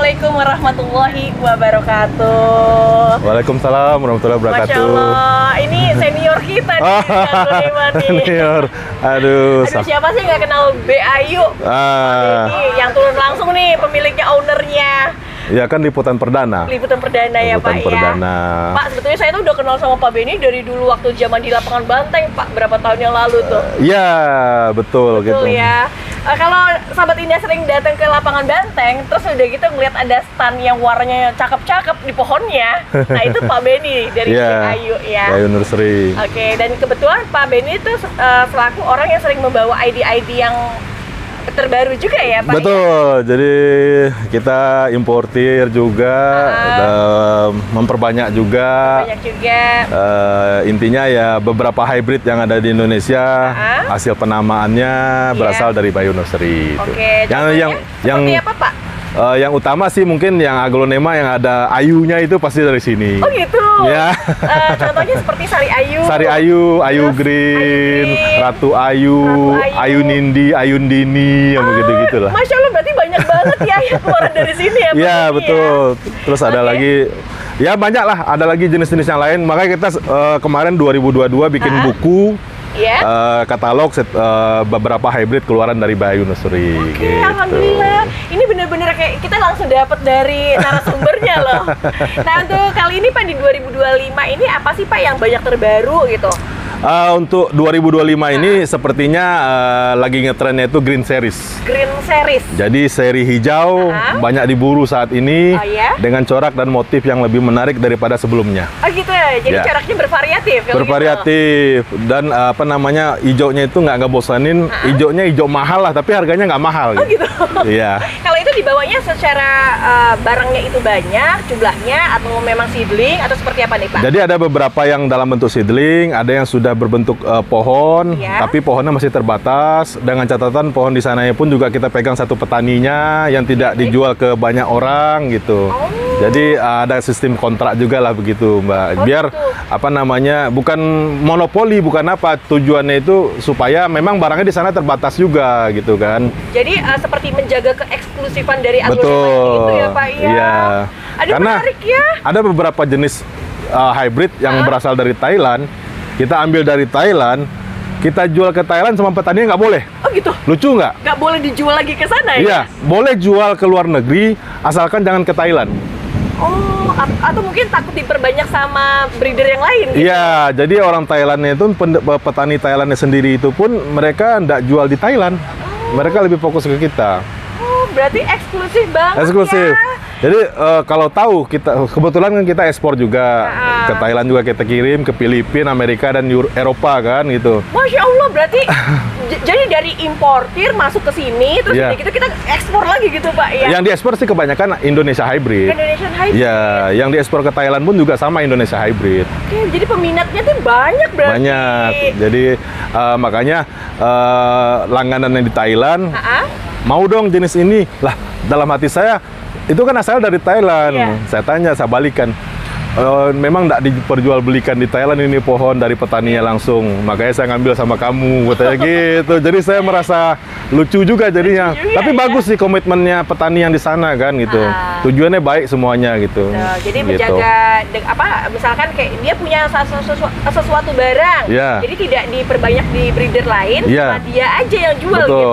Assalamualaikum warahmatullahi wabarakatuh. Waalaikumsalam warahmatullahi wabarakatuh. Masya Allah, ini senior kita nih, Kang Sulaiman nih. Senior, aduh. Siapa sih nggak kenal B. Ayu? Ini yang turun langsung nih, pemiliknya, ownernya. Ya kan liputan perdana. Liputan perdana ya Pak perdana. Ya. Pak, sebetulnya saya tuh udah kenal sama Pak Benny dari dulu waktu zaman di lapangan Banteng Pak, berapa tahun yang lalu tuh. Iya, betul gitu. Ya. Kalau sahabat Indah sering datang ke lapangan Banteng, terus udah gitu ngeliat ada stand yang warnanya cakep-cakep di pohonnya. Nah itu Pak Benny dari Ayu ya. Ayu Nursery. Oke, dan kebetulan Pak Benny itu selaku orang yang sering membawa ID-ID yang terbaru juga ya Pak? Betul, jadi kita importir juga, memperbanyak juga. Intinya ya beberapa hybrid yang ada di Indonesia, hasil penamaannya berasal dari Bayu Nursery. Oke, yang seperti apa Pak? Yang utama sih mungkin yang aglonema yang ada ayunya itu pasti dari sini. Oh gitu? Ya. Contohnya seperti Sari Ayu. Sari Ayu, Ayu Green, Ratu Ayu, Ayu Nindi, Ayu Dini, yang begitu-gitulah. Masya Allah, berarti banyak banget ya yang keluar dari sini ya Pak? Iya, betul. Terus ada lagi, ya banyak lah, ada lagi jenis-jenis yang lain. Makanya kita kemarin 2022 bikin buku. Katalog beberapa hybrid keluaran dari Bayu Nursery. Oke, alhamdulillah. Ini bener-bener kayak kita langsung dapat dari narasumbernya loh. Nah, untuk kali ini Pak di 2025 ini apa sih Pak yang banyak terbaru gitu? Untuk 2025 ini sepertinya lagi ngetrennya itu Green Series. Green Series. Jadi seri hijau banyak diburu saat ini dengan corak dan motif yang lebih menarik daripada sebelumnya. Oh gitu ya. Jadi coraknya bervariatif. Bervariatif gitu. Dan apa namanya hijaunya itu nggak bosanin. Hijaunya hijau mahal lah, tapi harganya nggak mahal. Oh gitu. Iya. Kalau itu dibawanya secara barangnya itu banyak jumlahnya atau memang seedling atau seperti apa nih Pak? Jadi ada beberapa yang dalam bentuk seedling, ada yang sudah berbentuk pohon, tapi pohonnya masih terbatas. Dengan catatan pohon di sananya pun juga kita pegang satu petaninya yang tidak dijual ke banyak orang gitu. Jadi ada sistem kontrak juga lah begitu Mbak. Biar apa namanya bukan monopoli, bukan apa, tujuannya itu supaya memang barangnya di sana terbatas juga gitu kan. Jadi seperti menjaga keeksklusifan dari aglonema itu ya Pak ya. Iya. Karena menarik ya. Ada beberapa jenis hybrid yang berasal dari Thailand. Kita ambil dari Thailand, kita jual ke Thailand sama petani nggak boleh. Oh gitu? Lucu nggak? Nggak boleh dijual lagi ke sana ya? Iya, boleh jual ke luar negeri, asalkan jangan ke Thailand. Oh, atau mungkin takut diperbanyak sama breeder yang lain gitu? Iya, jadi orang Thailandnya itu, petani Thailandnya sendiri itu pun mereka nggak jual di Thailand. Mereka lebih fokus ke kita. Oh, berarti eksklusif banget eksklusif. Ya? Jadi kalau tahu kita kebetulan kan kita ekspor juga ke Thailand, juga kita kirim ke Filipina, Amerika dan Eropa kan gitu. Masya Allah, berarti jadi dari importir masuk ke sini terus gitu kita ekspor lagi gitu Pak ya. Yang diekspor sih kebanyakan Indonesia hybrid. Indonesian hybrid. Ya, yang diekspor ke Thailand pun juga sama Indonesia hybrid. Oke, jadi peminatnya tuh banyak berarti. Banyak. Jadi makanya langganan yang di Thailand mau dong jenis ini. Lah, dalam hati saya itu kan asal dari Thailand. Saya tanya, saya balikan. Memang tidak diperjualbelikan di Thailand ini pohon dari petaninya langsung. Makanya saya ngambil sama kamu, katanya gitu. Jadi saya merasa lucu juga jadinya. Tapi bagus sih komitmennya petani yang di sana kan gitu. Tujuannya baik semuanya gitu. Jadi menjaga misalkan kayak dia punya sesuatu barang. Jadi tidak diperbanyak di breeder lain, cuma dia aja yang jual gitu.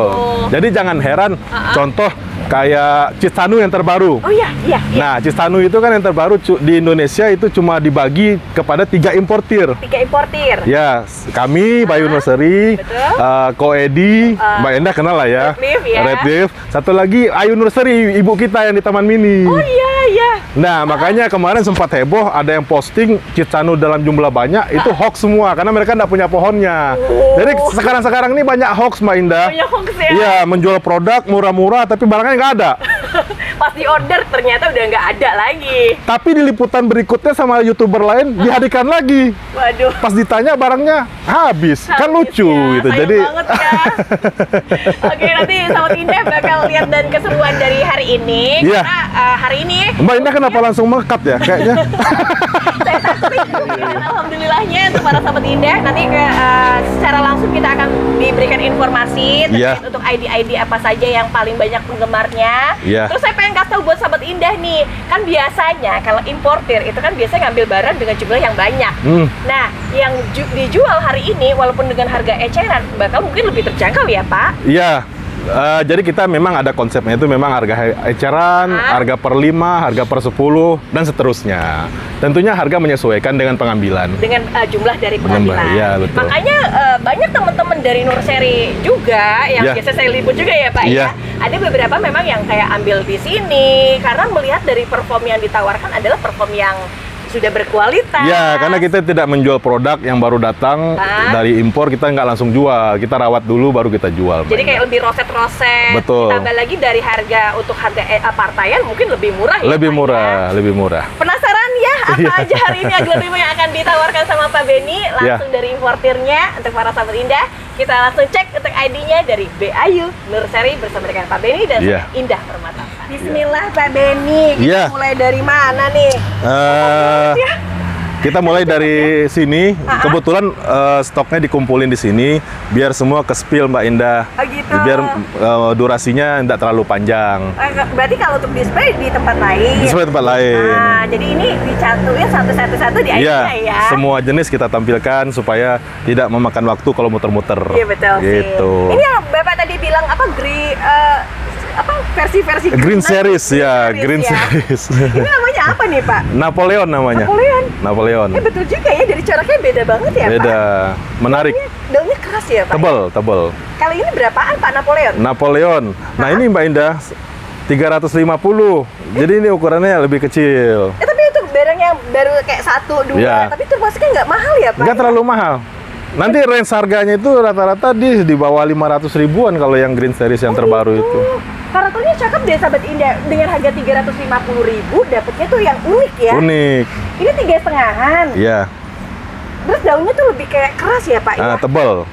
Jadi jangan heran contoh kayak Cistanu yang terbaru. Oh iya. Nah, Cistanu itu kan yang terbaru di Indonesia itu cuma dibagi kepada 3 importir. 3 importir. Ya, kami Bayu Nursery, Koedi, Mbak Endah kenal lah ya. Red Leaf. Satu lagi Ayu Nursery, ibu kita yang di Taman Mini. Oh iya. Nah, makanya kemarin sempat heboh ada yang posting Cistanu dalam jumlah banyak itu hoax semua karena mereka nggak punya pohonnya. Jadi sekarang ini banyak hoax Mbak Indah. Banyak hoax ya. Iya, menjual produk murah-murah tapi barangnya nggak ada. Pas di order ternyata udah nggak ada lagi. Tapi di liputan berikutnya sama YouTuber lain dihadirkan lagi. Waduh. Pas ditanya barangnya habis kan lucu ya. gitu. Sayang Jadi banget ya. Oke, nanti Sahabat Indah bakal lihat dan keseruan dari hari ini. Karena hari ini Mbak Indah kenapa langsung melekat ya kayaknya? Saya takut. Alhamdulillahnya untuk para Sahabat Indah nanti secara langsung kita akan diberikan informasi informasi terkait untuk ID-ID apa saja yang paling banyak penggemarnya. Terus saya pengen kasih tahu buat sahabat Indah nih, kan biasanya kalau importir itu kan biasanya ngambil barang dengan jumlah yang banyak. Nah, yang dijual hari ini walaupun dengan harga eceran bakal mungkin lebih terjangkau ya Pak? Iya. Jadi kita memang ada konsepnya itu memang harga eceran, harga per 5, harga per 10, dan seterusnya. Tentunya harga menyesuaikan dengan pengambilan. Dengan jumlah dari pengambilan. Ya, betul. Makanya banyak teman-teman dari Nurseri juga yang biasa saya liput juga ya Pak ya. Ada beberapa memang yang kayak ambil di sini karena melihat dari perform yang ditawarkan adalah perform yang sudah berkualitas. Ya, karena kita tidak menjual produk yang baru datang dari impor, kita nggak langsung jual. Kita rawat dulu baru kita jual. Jadi kayak lebih roset-roset. Betul. Ditambah lagi dari harga untuk harga partaian mungkin lebih murah ya. Lebih murah. Penasaran ya apa aja hari ini aglonema yang akan ditawarkan sama Pak Benny langsung dari importirnya untuk para sahabat Indah. Kita langsung cek untuk ID-nya dari BAyu Nurseri bersama dengan Pak Benny dan Indah Permata. Bismillah Pak Benny, kita mulai dari mana nih? Kita mulai dari sini. Kebetulan stoknya dikumpulin di sini biar semua ke spill Mbak Indah. Oh gitu. Biar durasinya tidak terlalu panjang. Berarti kalau untuk display di tempat lain. Display tempat lain. Nah, jadi ini dicantumin satu-satu di ID-nya ya. Semua jenis kita tampilkan supaya tidak memakan waktu kalau muter-muter. Iya betul gitu. Ini yang Bapak tadi bilang apa versi-versi Green Series ya, Green Series. Ini namanya apa nih Pak? Napoleon namanya. Napoleon. Betul juga ya, dari coraknya beda banget ya Pak? Beda, menarik. Daunnya keras ya Pak? Tebel. Kalau ini berapaan Pak Napoleon? Nah ini Mbak Indah 350. Jadi ini ukurannya lebih kecil. Tapi itu barang yang baru kayak 1, 2, tapi itu masuknya nggak mahal ya Pak? Nggak terlalu mahal. Nanti range harganya itu rata-rata di bawah 500 ribuan kalau yang Green Series yang terbaru itu. Karakternya cakep deh sahabat Indah. Dengan harga 350.000 dapetnya tuh yang unik ya. Unik. Ini 3,5-an. Iya. Terus daunnya tuh lebih kayak keras ya Pak ya? Tebel.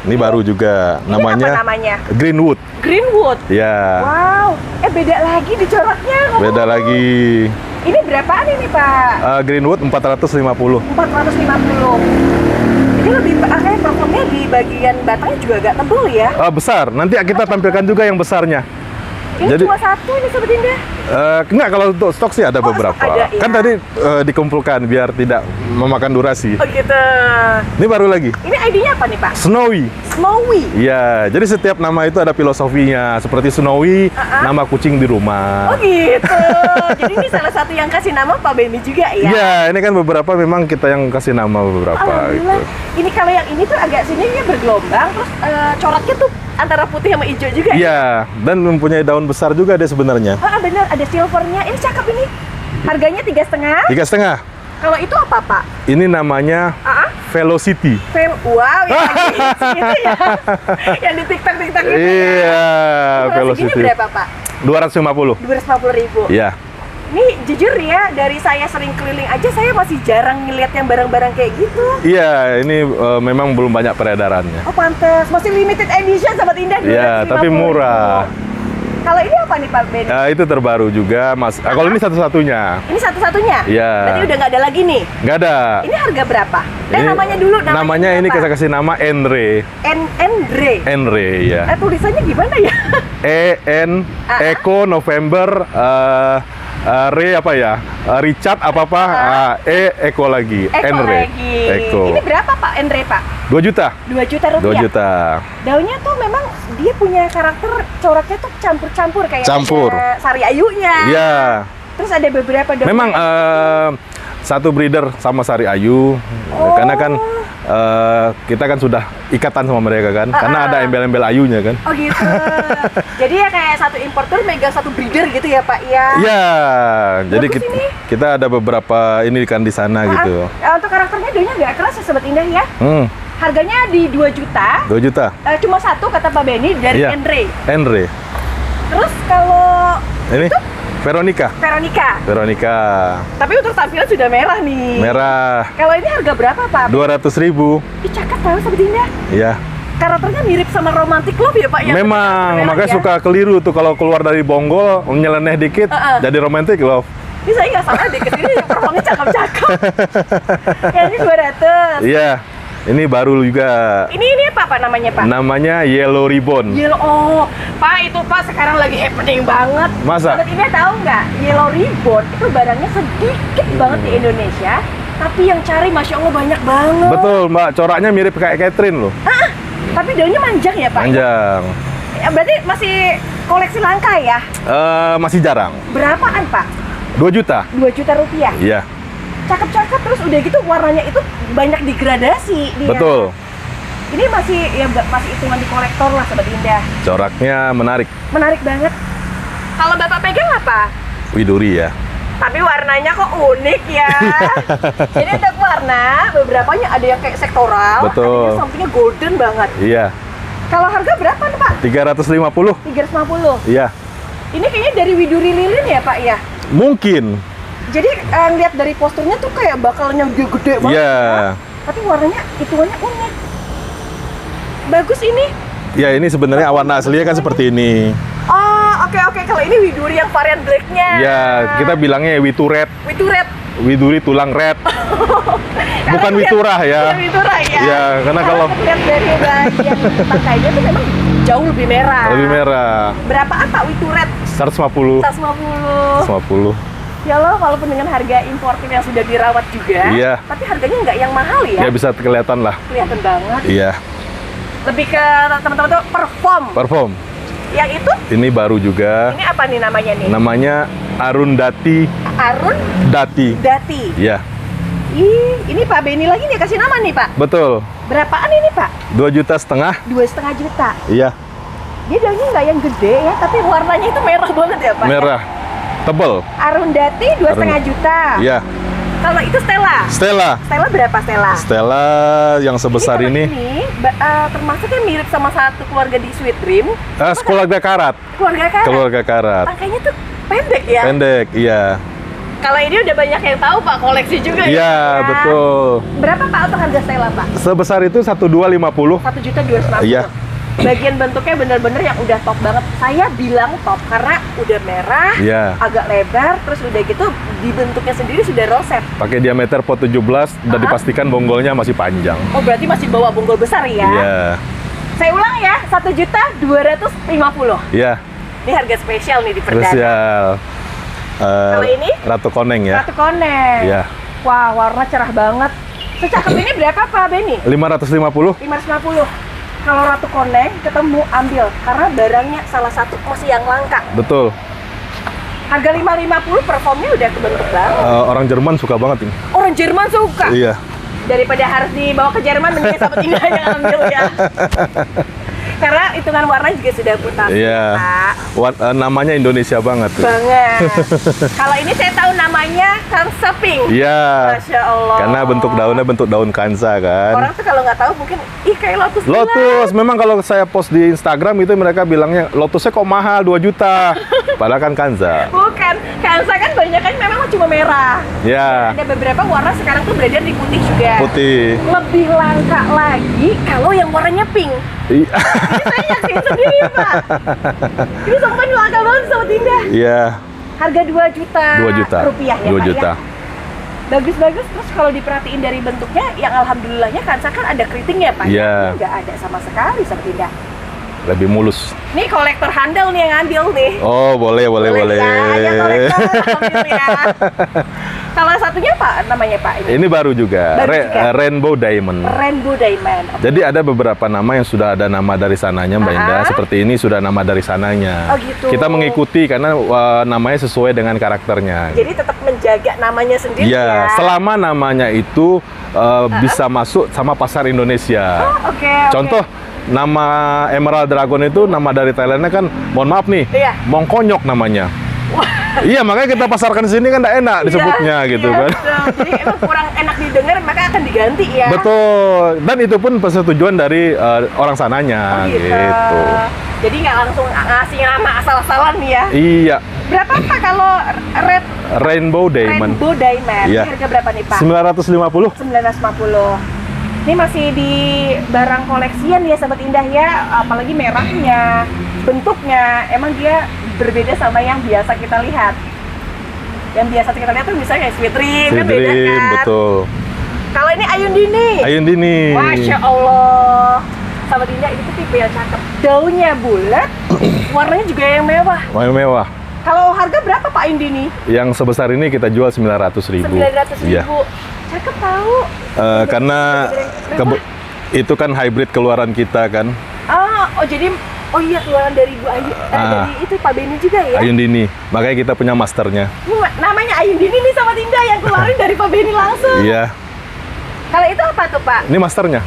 Ini baru juga. Ini namanya apa namanya? Greenwood. Greenwood? Ya. Wow. Beda lagi di coraknya. Beda lagi. Ini berapaan ini Pak? Greenwood 450. 450. Ini lebih kayak performnya di bagian batangnya juga agak tebal ya? Besar. Nanti kita tampilkan juga yang besarnya. Ini jadi, cuma satu ini Sobat Indah? Enggak, kalau untuk stok sih ada beberapa. Ada, kan tadi dikumpulkan biar tidak memakan durasi. Oh gitu. Ini baru lagi. Ini ID-nya apa nih Pak? Snowy. Iya, jadi setiap nama itu ada filosofinya. Seperti Snowy, nama kucing di rumah. Oh gitu. Jadi ini salah satu yang kasih nama Pak Benny juga ya? Iya, ini kan beberapa memang kita yang kasih nama beberapa. Alhamdulillah. Gitu. Ini kalau yang ini tuh agak sininya bergelombang, terus coraknya tuh antara putih sama hijau juga. Iya, dan mempunyai daun besar juga deh sebenarnya. Benar, ada silvernya. Ini cakep ini. Harganya 3,5. 3,5. Kalau itu apa Pak? Ini namanya Velocity. Wow, yang lagi gitu ya. Yang di TikTok gitu. Iya, Velocity. Ini berapa Pak? 250. 250.000. Iya. Ini jujur ya, dari saya sering keliling aja saya masih jarang ngeliat yang barang-barang kayak gitu. Iya, ini memang belum banyak peredarannya. Oh pantes, masih limited edition Sobat Indah. Iya, tapi murah. Kalau ini apa nih Pak Benny? Itu terbaru juga Mas. Kalau ini satu-satunya. Ini satu-satunya? Iya. Berarti udah nggak ada lagi nih? Nggak ada. Ini harga berapa? Namanya dulu. Namanya ini saya kasih nama Enre. Enre, ya. Tulisannya gimana ya? Eko November Re apa ya? Richard apa-apa, Eko lagi. Enre. Eko. Ini berapa Pak Enre Pak? 2 juta. 2 juta rupiah? 2 juta. Daunnya tuh memang dia punya karakter coraknya tuh campur-campur kayak ada sari ayunya. Iya. Terus ada beberapa daun. Memang satu breeder sama sari ayu. Karena kan kita kan sudah ikatan sama mereka kan, karena ada embel-embel ayunya kan. Oh gitu. Jadi ya kayak satu importer megang satu breeder gitu ya Pak ya? Iya. Jadi kita ada beberapa ini kan di sana gitu. Untuk karakternya daunnya nggak keras ya Sobat Indah ya? Harganya di 2 juta. 2 juta. Cuma satu kata Pak Benny dari Enre. Terus kalau ini itu? Veronica. Tapi untuk tampilan sudah merah nih. Merah. Kalau ini harga berapa Pak? 200.000. Cakep banget Sobat Indah. Iya. Karakternya mirip sama Romantic Love ya Pak ya? Memang, makanya suka keliru tuh kalau keluar dari bonggol, nyeleneh dikit, jadi Romantic Love. Ini saya nggak salah deh, kesini performanya cakep-cakep. Yang ini 200. Iya. Ini baru juga. Ini apa namanya, Pak? Namanya Yellow Ribbon. Oh, Pak, itu Pak sekarang lagi happening banget. Masa? Sobat Indah tahu nggak? Yellow Ribbon itu barangnya sedikit banget di Indonesia, tapi yang cari Masya Allah banyak banget. Betul, Mbak. Coraknya mirip kayak Catherine loh. Tapi daunnya manjang ya, Pak? Panjang. Ya, berarti masih koleksi langka ya? Masih jarang. Berapaan, Pak? 2 juta. 2 juta rupiah? Iya. Cakep-cakep, terus udah gitu warnanya itu banyak digradasi dia. Betul. Ini masih hitungan di kolektor lah, Sobat Indah. Coraknya menarik. Menarik banget. Kalau Bapak pegang apa? Widuri ya. Tapi warnanya kok unik ya. Jadi untuk warna, beberapanya ada yang kayak sektoral, Betul. ada yang sampingnya golden banget. Iya. Kalau harga berapa nih, Pak? 350. 350. Iya. Ini kayaknya dari Widuri lilin ya, Pak ya? Mungkin. Jadi lihat dari posturnya tuh kayak bakalnya gede banget. Iya. Ya. Tapi warnanya hitungannya unik. Bagus ini. Ya, ini sebenarnya warna aslinya kan seperti ini. Oh, oke. Kalau ini Widuri yang varian blacknya. Ya, kita bilangnya Wituret. Wituret. Widuri tulang red. Bukan Witurah ya. Bukan Witurah ya. Ya, karena kalau lihat dari bagian tangkainya tuh memang jauh lebih merah. lebih merah. Berapaan Pak Wituret? 150. 150. 150. Ya loh, walaupun dengan harga importir yang sudah dirawat juga, Iya. tapi harganya nggak yang mahal ya. Ya bisa kelihatan lah. Kelihatan banget. Iya. Lebih ke teman-teman tuh Perform. Yang itu? Ini baru juga. Ini apa nih namanya nih? Namanya Arundhati Arun Dati. Dati. Ya, Ini Pak Benny lagi nih kasih nama nih Pak. betul. Berapaan ini Pak? 2,5 juta. 2,5 juta. Iya, Dia daunnya nggak yang gede ya, tapi warnanya itu merah banget ya Pak. merah. Tebel. Arundhati 2,5 juta. Iya. Kalau itu Stella. Stella. Stella berapa Stella? Stella yang sebesar kalau ini. Termasuknya mirip sama satu keluarga di Sweet Dream. Keluarga karat. Keluarga karat. Keluarga karat. Tangkainya tuh pendek ya. Pendek, iya. Kalau ini udah banyak yang tahu Pak, koleksi juga ya. Iya, betul. Berapa Pak untuk harga Stella Pak? Sebesar itu 1,250. 1.250.000. Iya. Bagian bentuknya bener-bener yang udah top banget. Saya bilang top karena udah merah, Iya. agak lebar, terus udah gitu di bentuknya sendiri sudah roset. Pakai diameter pot 17 dan dipastikan bonggolnya masih panjang. Oh berarti masih bawa bonggol besar ya? Iya. Saya ulang ya, 1.250.000. Iya. Ini harga spesial nih di perdana. Spesial. Kalau ini? Ratu Koneng ya. Ratu Koneng. Iya. Wah, warna cerah banget. Secakep ini berapa Pak Benny? 550. 550. Kalau Ratu Koneng ketemu ambil karena barangnya salah satu masih yang langka. Betul. Harga 550 performnya udah kebentuk banget. Orang Jerman suka banget ini. Orang Jerman suka. Iya. Daripada harus dibawa ke Jerman mending Sobat Indah yang ambil ya. Karena hitungan warna juga sudah putar. Iya. Namanya Indonesia banget. Banget. Kalau ini saya tahu namanya Kansa Pink. Iya. Masya Allah. Karena bentuk daunnya bentuk daun kansa kan. Orang tuh kalau nggak tahu mungkin kayak lotus. Lotus, memang kalau saya post di Instagram itu mereka bilangnya lotusnya kok mahal 2 juta. Padahal kan kansa. Bukan, kansa kan banyak kan memang cuma merah. Ya. Ada beberapa warna sekarang tuh beredar di putih juga. Putih. Lebih langka lagi kalau yang warnanya pink. Iya. Ini saya yakin sendiri Pak. Ini sampai langka banget Sobat Indah. Iya. Harga 2 juta. 2 juta. Rupiah ya 2 Pak juta. ya. Bagus-bagus, terus kalau diperhatiin dari bentuknya, yang alhamdulillahnya kansa kan ada keritingnya Pak. Iya. Nggak ada sama sekali Sobat Indah. Lebih mulus. Ini kolektor handal nih yang ngambil nih. Oh, boleh. Ya, kolektor ambil ya. Kalau satunya Pak, namanya Pak ini? Ini baru juga, Baru juga. Rainbow Diamond. Rainbow Diamond. Oke. Jadi ada beberapa nama yang sudah ada nama dari sananya, Mbak Indah. Seperti ini sudah nama dari sananya. Oh, gitu. Kita mengikuti karena namanya sesuai dengan karakternya. Jadi tetap menjaga namanya sendiri ya. Iya, selama namanya itu bisa masuk sama pasar Indonesia. Oh, oke. Contoh, nama Emerald Dragon itu nama dari Thailandnya kan, mohon maaf nih, Iya. Mongkonyok namanya. Iya, makanya kita pasarkan di sini kan nggak enak disebutnya gitu iya, kan. betul. Jadi emang kurang enak didengar, maka akan diganti ya. Betul. Dan itu pun persetujuan dari orang sananya Oh, gitu. gitu. Jadi nggak langsung ngasih nama asal-asalan nih ya. Iya. Berapa Pak kalau Rainbow Diamond. Rainbow Diamond? Iya. Ini harga berapa nih Pak? 950. 950. Ini masih di barang koleksian ya Sobat Indah ya, apalagi merahnya, bentuknya, emang dia berbeda sama yang biasa kita lihat. Yang biasa kita lihat tuh misalnya Sweet Dream, kan beda Dream, kan? betul. Kalau ini Ayundini. Ayundini. Masya Allah. Sahabat Indah, ini tuh tipe yang cakep. Daunnya bulat, warnanya juga yang mewah. Mewah. Kalau harga berapa Pak Ayundini? Yang sebesar ini kita jual 900.000. 900.000. Iya. Cakep tahu. Karena itu kan hybrid keluaran kita kan. Oh jadi iya keluaran dari Bu Ayu. Dari itu Pak Beni juga ya. Ayundini. Makanya kita punya masternya. Namanya Ayundini nih Sahabat Indah, yang keluarin dari Pak Beni langsung. Iya. Kalau itu apa tuh Pak? Ini masternya.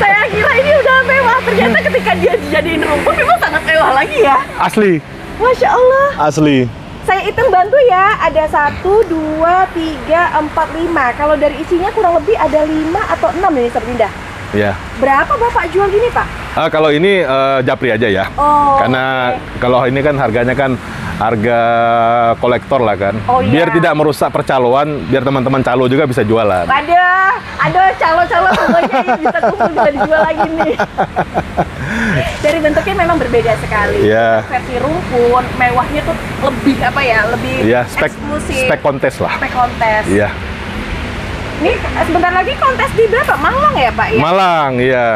Saya kira ini udah mewah, ternyata ketika dia dijadiin rumput memang sangat mewah lagi ya. Asli. Masya Allah. Asli. Saya hitung bantu ya, ada 1, 2, 3, 4, 5. Kalau dari isinya kurang lebih ada 5 atau 6 nih Sahabat Indah. Iya. Berapa Bapak jual gini Pak? Kalau ini japri aja ya. Karena kalau ini kan harganya kan harga kolektor lah kan. Biar tidak merusak percaloan, biar teman-teman calo juga bisa jualan. Ada calo-calo semuanya yang bisa kumpul, bisa dijual lagi nih. Dari bentuknya memang berbeda sekali. Versi rumpun, mewahnya tuh lebih apa ya? Lebih eksklusif. Spek kontes lah. Spek kontes. Iya. Ini sebentar lagi kontes di berapa? Malang ya Pak? Ya? Malang, iya.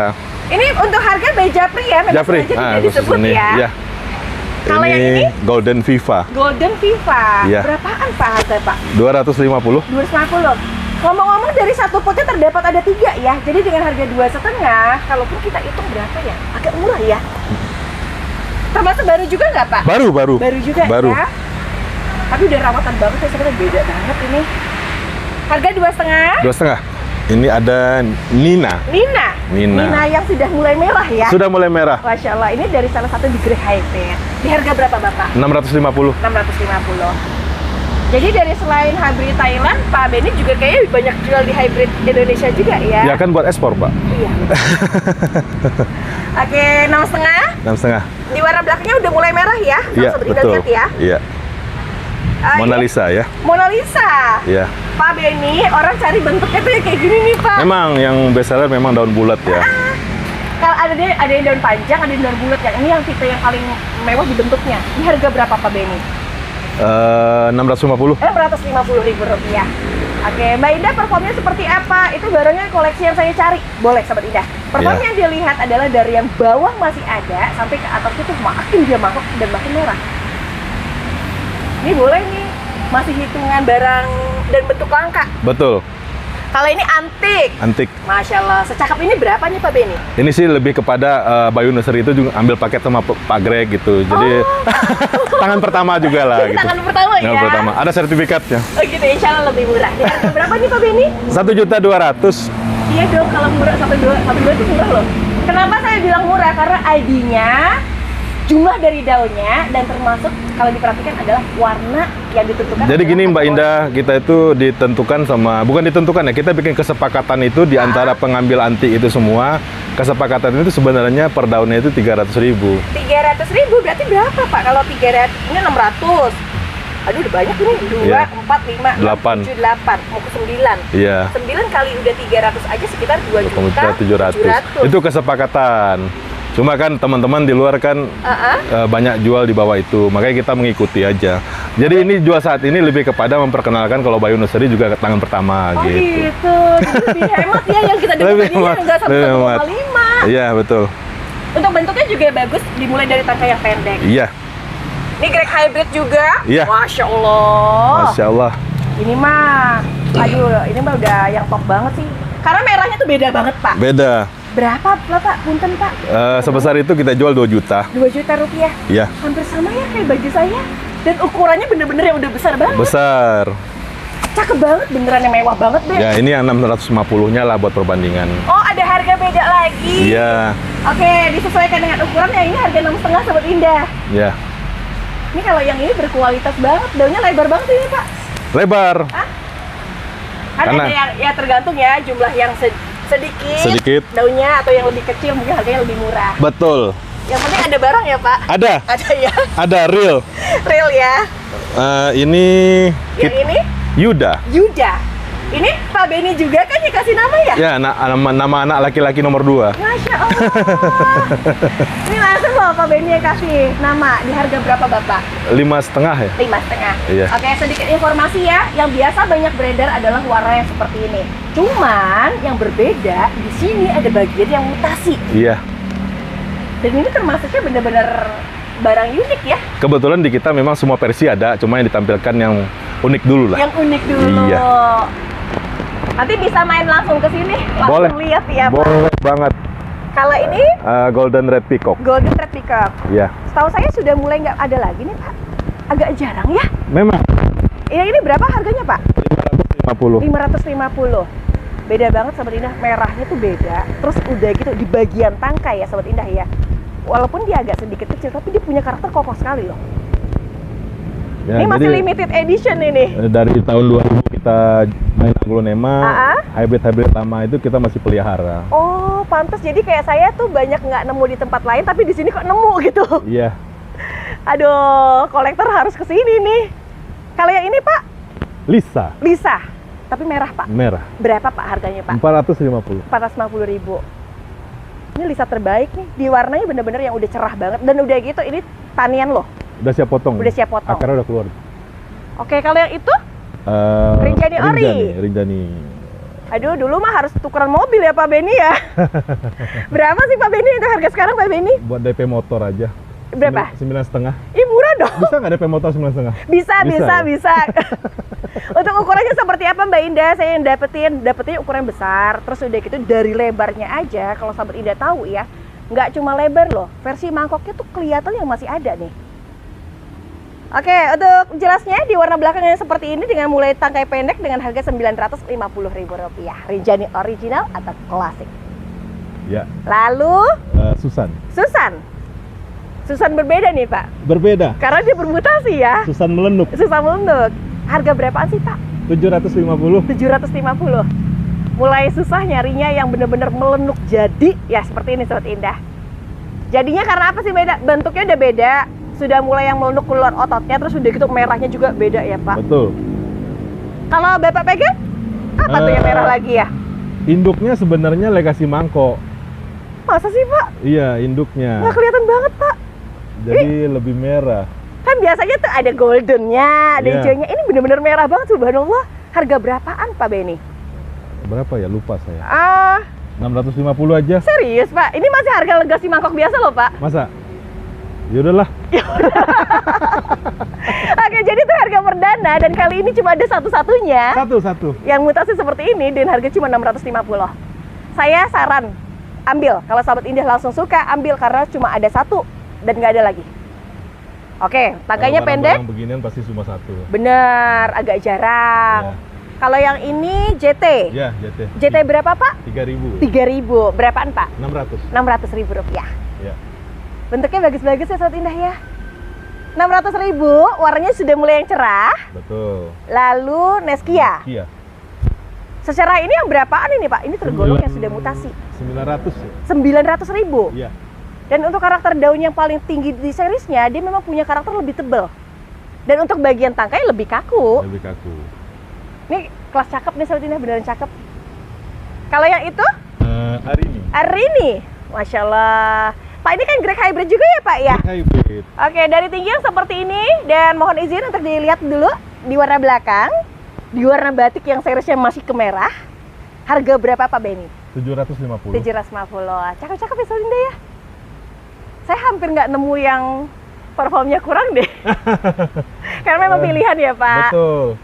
Ini untuk harga by Japri ya? Japri. Tidak disebut ini. ya? Iya. Kalau yang ini? Golden Viva. Golden Viva. Iya. Berapaan Pak harga Pak? 250. 250. Ngomong-ngomong dari satu potnya terdapat ada 3 ya. Jadi dengan harga 2,5, kalaupun kita hitung berapa ya? Agak murah ya. Termasuk baru juga nggak Pak? Baru juga ya. Tapi udah rawatan banget ya, sebenarnya beda banget ini. Harga 2,5. 2,5. Ini ada Nina yang sudah mulai merah ya. Sudah mulai merah. Masya Allah, ini dari salah satu di grade hybrid. Di harga berapa Bapak? 650. 650. Jadi dari selain hybrid Thailand, Pak Beni juga kayaknya banyak jual di hybrid Indonesia juga ya? Ya kan buat ekspor Pak. Iya. Oke, 6,5. 6,5. Di warna belakangnya udah mulai merah ya? Iya, betul. Lihat ya? Iya. Mona Lisa ya? Mona Lisa. Iya. Pak Beni, orang cari bentuknya tuh kayak gini nih Pak. Memang yang bestseller memang daun bulat ya. Kalau ada yang daun panjang, ada yang daun bulat. Yang ini yang tipe yang paling mewah di bentuknya. Ini harga berapa Pak Beni? 650. 650.000 rupiah. Oke, Mbak Indah, performnya seperti apa? Itu barangnya koleksi yang saya cari. Boleh Sobat Indah. Perform yang dilihat adalah dari yang bawah masih ada sampai ke atas itu makin dia masuk dan makin merah. Ini boleh nih, masih hitungan barang dan bentuk langka. Betul. Kalau ini antik. Masya Allah. Secakep ini berapa nih Pak Beni? Ini sih lebih kepada Bayu Nursery itu juga ambil paket sama Pak Greg gitu. Jadi tangan pertama juga lah gitu. Tangan pertama ya? Tangan pertama. Ada sertifikatnya. Oh gitu, insya Allah lebih murah. Di harga berapa nih Pak Beni? 1.200.000. Iya dong, kalau murah sampai 2 itu murah loh. Kenapa saya bilang murah? Karena ID-nya, jumlah dari daunnya, dan termasuk kalau diperhatikan adalah warna yang ditentukan. Jadi gini Mbak Indah, kita itu ditentukan bukan ditentukan ya, kita bikin kesepakatan itu di antara pengambil anti itu semua. Kesepakatan itu sebenarnya per daunnya itu 300.000. 300.000 berarti berapa Pak? Kalau 300, ini 600. Aduh udah banyak ini, 2, 4, 5, 6, 7, 8, mau ke 9. Iya. 9 kali udah 300 aja sekitar 2.700.000. Itu kesepakatan. Cuma kan teman-teman di luar kan banyak jual di bawah itu, makanya kita mengikuti aja. Jadi ini jual saat ini lebih kepada memperkenalkan kalau Bayu Nursery juga ke tangan pertama gitu. Gitu. Jadi lebih hemat ya yang kita dapat ini enggak sampai 1,5. Iya, betul. Untuk bentuknya juga bagus, dimulai dari tangkai yang pendek. Iya. Ini grade hybrid juga. Iya. Masya Allah. Masya Allah. Ini mah, ini mah udah yang top banget sih. Karena merahnya tuh beda banget Pak. Beda. Berapa Pak? Punten Pak? Sebesar itu kita jual 2 juta. 2 juta rupiah? Iya. Hampir sama ya kayak baju saya. Dan ukurannya bener-bener yang udah besar banget. Besar. Cakep banget, beneran yang mewah banget deh. Ya ini yang 650-nya lah buat perbandingan. Oh ada harga beda lagi? Iya. Oke, disesuaikan dengan ukurannya. Ini harga 6,5 Sobat Indah. Iya. Ini kalau yang ini berkualitas banget, daunnya lebar banget ini Pak. Lebar. Karena ada yang ya tergantung ya jumlah yang sedikit daunnya, atau yang lebih kecil mungkin harganya lebih murah. Betul. Yang penting ada barang ya Pak? Ada ya. Ada real ya. ini yang ini Yuda. Ini Pak Benny juga kan yang kasih nama ya? Ya, nama anak laki-laki nomor 2. Masya Allah. Ini langsung loh Pak Benny yang kasih nama. Di harga berapa Bapak? 5,5 ya? 5,5. Iya. Oke, sedikit informasi ya. Yang biasa banyak beredar adalah warna yang seperti ini. Cuman yang berbeda di sini ada bagian yang mutasi. Iya. Dan ini termasuknya benar-benar barang unik ya. Kebetulan di kita memang semua versi ada, cuma yang ditampilkan yang unik dulu lah. Yang unik dulu. Iya. Nanti bisa main langsung ke sini, langsung Boleh. lihat ya Pak. Boleh banget. Kalau ini Golden Red Peacock. Golden Red Peacock. Iya. Setahu saya sudah mulai nggak ada lagi nih Pak. Agak jarang ya. Memang. Ini berapa harganya Pak? 550. 550. Beda banget Sobat Indah, merahnya tuh beda. Terus udah gitu di bagian tangkai ya Sobat Indah ya. Walaupun dia agak sedikit kecil, tapi dia punya karakter kokoh sekali loh. Ya, ini masih jadi, limited edition ini. Dari tahun 2000 kita main aglonema, hybrid lama itu kita masih pelihara. Oh, pantas. Jadi kayak saya tuh banyak nggak nemu di tempat lain, tapi di sini kok nemu gitu. Iya. Aduh, kolektor harus ke sini nih. Kalau yang ini Pak? Lisa. Tapi merah Pak? Merah. Berapa Pak harganya Pak? 450. 450.000. Ini Lisa terbaik nih. Di warnanya bener-bener yang udah cerah banget. Dan udah gitu, ini tanian loh. Udah siap potong. Udah siap potong. Akarnya udah keluar. Oke, kalau yang itu? Rinjani Ori. Rinjani. Aduh, dulu mah harus tukeran mobil ya Pak Benny ya. Berapa sih Pak Benny untuk harga sekarang Pak Benny? Buat DP motor aja. Berapa? 9,5. Ih, murah dong. Bisa nggak DP motor 9,5? Bisa. Untuk ukurannya seperti apa Mbak Indah? Saya yang dapetin ukuran besar. Terus udah gitu dari lebarnya aja. Kalau Sahabat Indah tahu ya, nggak cuma lebar loh. Versi mangkoknya tuh kelihatan yang masih ada nih. Oke, untuk jelasnya di warna belakangnya seperti ini dengan mulai tangkai pendek dengan harga Rp950.000. Rinjani original atau klasik. Ya. Lalu Susan berbeda nih Pak. Berbeda. Karena dia bermutasi ya. Susan melenuk. Harga berapaan sih Pak? 750. Mulai susah nyarinya yang bener-bener melenuk jadi ya seperti ini Sobat Indah. Jadinya karena apa sih beda? Bentuknya udah beda. Sudah mulai yang melenuk keluar ototnya, terus udah gitu merahnya juga beda ya Pak. Betul. Kalau Bapak pegang, apa tuh yang merah lagi ya? Induknya sebenarnya legasi mangkok. Masa sih Pak? Iya, induknya. Nggak kelihatan banget Pak. Jadi lebih merah. Kan biasanya tuh ada goldennya, ada hijaunya. Ini bener-bener merah banget, subhanallah. Harga berapaan Pak Benny? Berapa ya? Lupa saya. 650 aja. Serius Pak? Ini masih harga legasi mangkok biasa loh Pak. Masa? Yaudahlah. Oke, jadi itu harga perdana dan kali ini cuma ada satu-satunya. Satu. Yang mutasi seperti ini dan harga cuma 650. Saya saran ambil. Kalau Sahabat Indah langsung suka, ambil karena cuma ada satu dan nggak ada lagi. Oke, tangkainya pendek. Barang beginian pasti cuma satu. Bener, agak jarang. Ya. Kalau yang ini JT. Ya, JT. JT berapa Pak? 3.000. 3.000. Berapaan Pak? 600. Rp600.000. Ya. Bentuknya bagus-bagus ya Sobat Indah ya. 600.000, warnanya sudah mulai yang cerah. Betul. Lalu Neskia. Secara ini yang berapaan ini Pak? Ini tergolong yang sudah mutasi. 900 ya. 900.000. Iya. Dan untuk karakter daun yang paling tinggi di seriesnya, dia memang punya karakter lebih tebal. Dan untuk bagian tangkai lebih kaku. Ini kelas cakep nih Sobat Indah, beneran cakep. Kalau yang itu? Arini. Masya Allah. Pak, ini kan grek hybrid juga ya Pak ya? Grek hybrid. Oke, dari tinggi yang seperti ini. Dan mohon izin untuk dilihat dulu di warna belakang. Di warna batik yang seriesnya masih kemerah. Harga berapa Pak Benny? 750. Cakep-cakep ya Sobat Indah ya? Saya hampir nggak nemu yang performnya kurang deh. Karena memang pilihan ya Pak. Betul.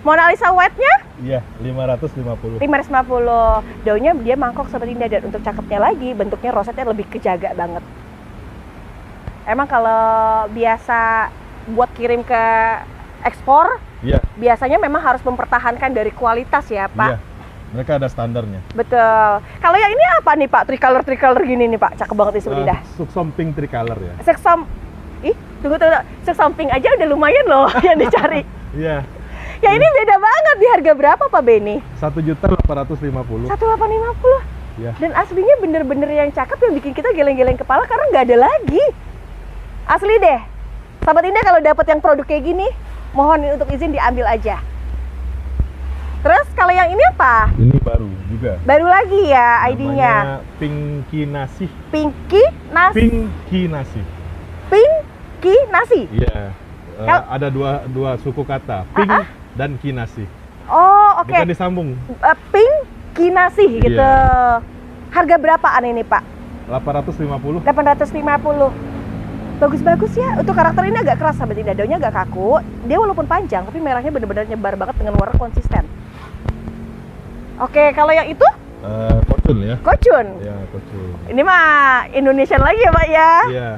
Mona Lisa White-nya? Iya, 550. Daunnya dia mangkok Sobat Indah, dan untuk cakepnya lagi bentuknya rosetnya lebih kejaga banget. Emang kalau biasa buat kirim ke ekspor, biasanya memang harus mempertahankan dari kualitas ya Pak. Iya, mereka ada standarnya. Betul. Kalau yang ini apa nih Pak? Tricolor gini nih Pak, cakep banget nih Sobat Indah. Suksum pink tricolor ya. Tunggu. Suksum pink aja udah lumayan loh yang dicari. Iya. Ya ini beda banget. Di harga berapa Pak Benny? 1.850. 1.850. Ya. Dan aslinya bener-bener yang cakep, yang bikin kita geleng-geleng kepala karena nggak ada lagi. Asli deh. Sahabat Indah kalau dapat yang produk kayak gini, mohon untuk izin diambil aja. Terus kalau yang ini apa? Ini baru juga. Baru lagi ya ID-nya. Pinky Nasi. Pinky Nasi. Pinky Nasi. Pinky Nasi. Iya. Ada dua suku kata, Pink dan Kinasi. Oh, oke. Bukan disambung. Pinky Nasi gitu. Iya. Harga berapaan ini, Pak? 850. 850. Bagus-bagus ya. Untuk karakter ini agak keras, sahabat Indah. Daunnya agak kaku. Dia walaupun panjang, tapi merahnya benar-benar nyebar banget dengan warna konsisten. Oke, kalau yang itu? Kocun ya. Kocun. Ya, kocun. Ini mah Indonesian lagi ya, Pak ya. Iya.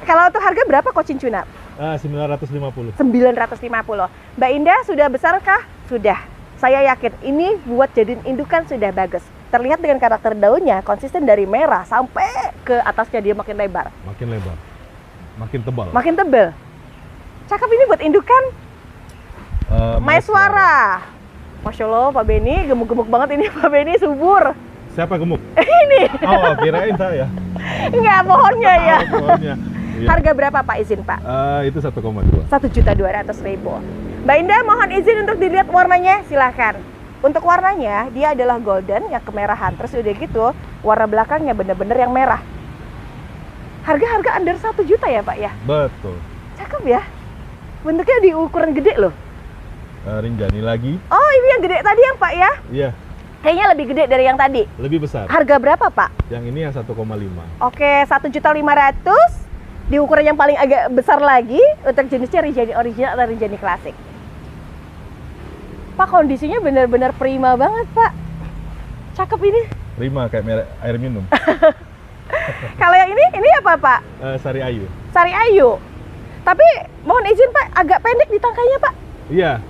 Kalau untuk harga berapa kocin tuna? 950. 950. Mbak Indah sudah besar kah? Sudah. Saya yakin ini buat jadiin indukan sudah bagus. Terlihat dengan karakter daunnya konsisten dari merah sampai ke atasnya dia makin lebar. Makin lebar. Makin tebal. Makin tebal. Cakep ini buat indukan. Maiswara. Masya Allah, Pak Benny gemuk-gemuk banget ini. Pak Benny subur. Siapa gemuk? Ini. Oh, kirain saya. Enggak, pohonnya ya. Oh, pohonnya. Iya. Harga berapa Pak izin Pak? Itu 1,2. 1.200.000. Mbak Indah mohon izin untuk dilihat warnanya, silahkan. Untuk warnanya dia adalah golden yang kemerahan. Terus udah gitu warna belakangnya bener-bener yang merah. Harga under 1 juta ya Pak ya? Betul. Cakep ya. Bentuknya di ukuran gede loh. Rinjani lagi. Oh ini yang gede tadi yang Pak ya? Iya. Kayaknya lebih gede dari yang tadi. Lebih besar. Harga berapa Pak? Yang ini yang 1,5. Oke, 1.500.000. Di ukuran yang paling agak besar lagi untuk jenisnya Rinjani original atau Rinjani klasik. Pak kondisinya benar-benar prima banget Pak. Cakep ini. Prima kayak air minum. Kalau yang ini apa Pak? Sari Ayu. Sari Ayu. Tapi mohon izin Pak, agak pendek di tangkainya Pak. Iya.